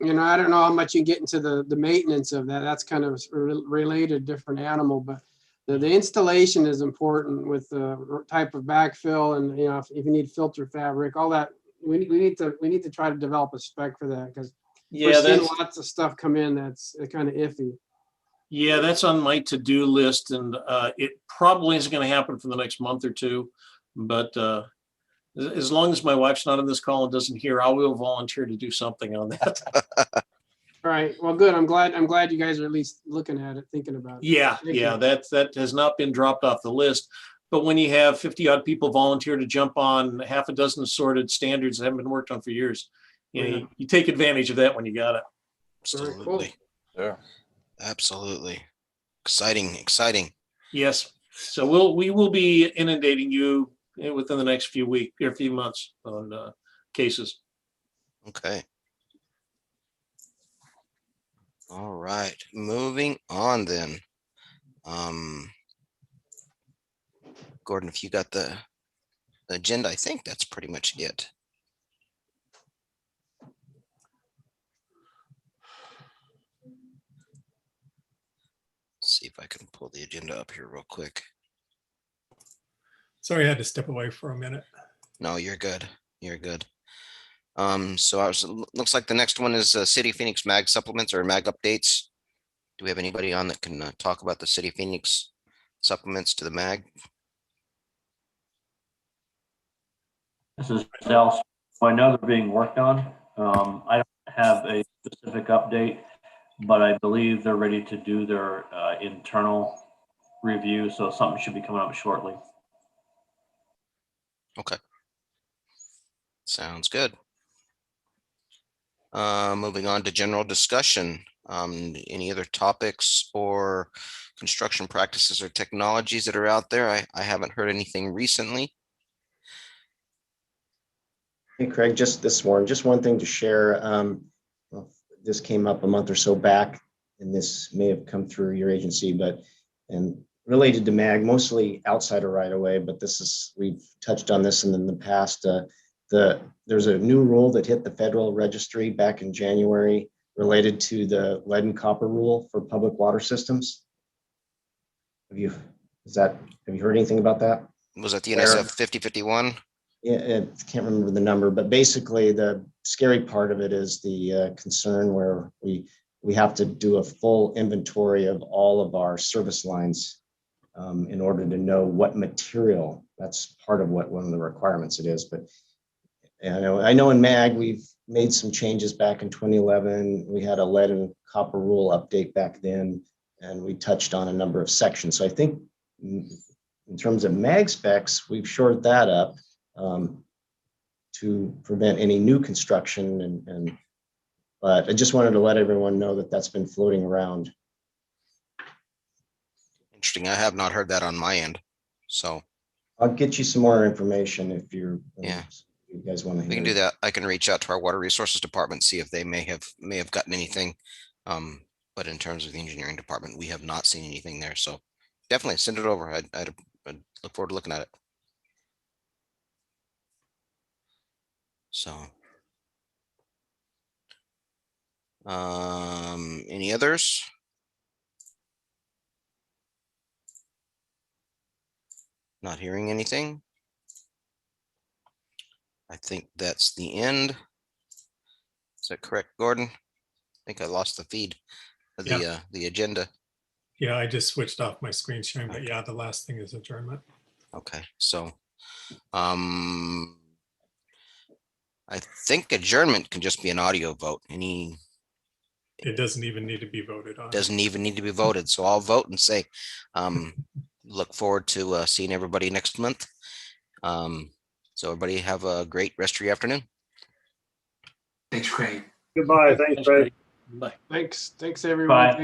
S9: I don't know how much you get into the maintenance of that. That's kind of related, different animal, but the installation is important with the type of backfill, and if you need filter fabric, all that. We need to try to develop a spec for that, because we're seeing lots of stuff come in that's kind of iffy.
S13: Yeah, that's on my to-do list, and it probably isn't going to happen for the next month or two. But as long as my wife's not on this call and doesn't hear, I will volunteer to do something on that.
S9: All right. Well, good. I'm glad you guys are at least looking at it, thinking about it.
S13: Yeah, that has not been dropped off the list. But when you have 50-odd people volunteer to jump on half a dozen assorted standards that haven't been worked on for years, you take advantage of that when you got it.
S1: Absolutely.
S9: Cool.
S11: Yeah.
S1: Absolutely. Exciting.
S13: Yes. So we will be inundating you within the next few months on cases.
S1: Okay. All right, moving on then. Gordon, if you got the agenda, I think that's pretty much it. See if I can pull the agenda up here real quick.
S2: Sorry, I had to step away for a minute.
S1: No, you're good. You're good. So looks like the next one is City of Phoenix mag supplements or mag updates. Do we have anybody on that can talk about the City of Phoenix supplements to the mag?
S3: This is Al. I know they're being worked on. I don't have a specific update, but I believe they're ready to do their internal review, so something should be coming up shortly.
S1: Okay. Sounds good. Moving on to general discussion. Any other topics or construction practices or technologies that are out there? I haven't heard anything recently.
S5: Hey, Craig, just this morning, just one thing to share. Well, this came up a month or so back, and this may have come through your agency, and related to mag, mostly outside of right of way, but we've touched on this in the past. There's a new rule that hit the Federal Registry back in January related to the lead and copper rule for public water systems. Have you heard anything about that?
S1: Was that the NSF 5051?
S5: Yeah, I can't remember the number, but basically the scary part of it is the concern where we have to do a full inventory of all of our service lines in order to know what material. That's part of one of the requirements it is. But I know in MAG we've made some changes back in 2011. We had a lead and copper rule update back then, and we touched on a number of sections. So I think in terms of MAG specs, we've shored that up to prevent any new construction. But I just wanted to let everyone know that that's been floating around.
S1: Interesting. I have not heard that on my end. So
S5: I'll get you some more information if you guys want to hear.
S1: We can do that. I can reach out to our water resources department, see if they may have gotten anything. But in terms of the engineering department, we have not seen anything there. So definitely send it over. I'd look forward to looking at it. So, any others? Not hearing anything. I think that's the end. Is that correct, Gordon? I think I lost the feed of the agenda.
S2: Yeah, I just switched off my screen sharing, but yeah, the last thing is adjournment.
S1: Okay, so I think adjournment can just be an audio vote.
S2: It doesn't even need to be voted on.
S1: Doesn't even need to be voted. So I'll vote and say, look forward to seeing everybody next month. So everybody have a great rest of your afternoon.
S14: Thanks, Craig.
S10: Goodbye. Thanks, Craig.
S9: Thanks, everyone.
S3: Bye.
S9: Thanks.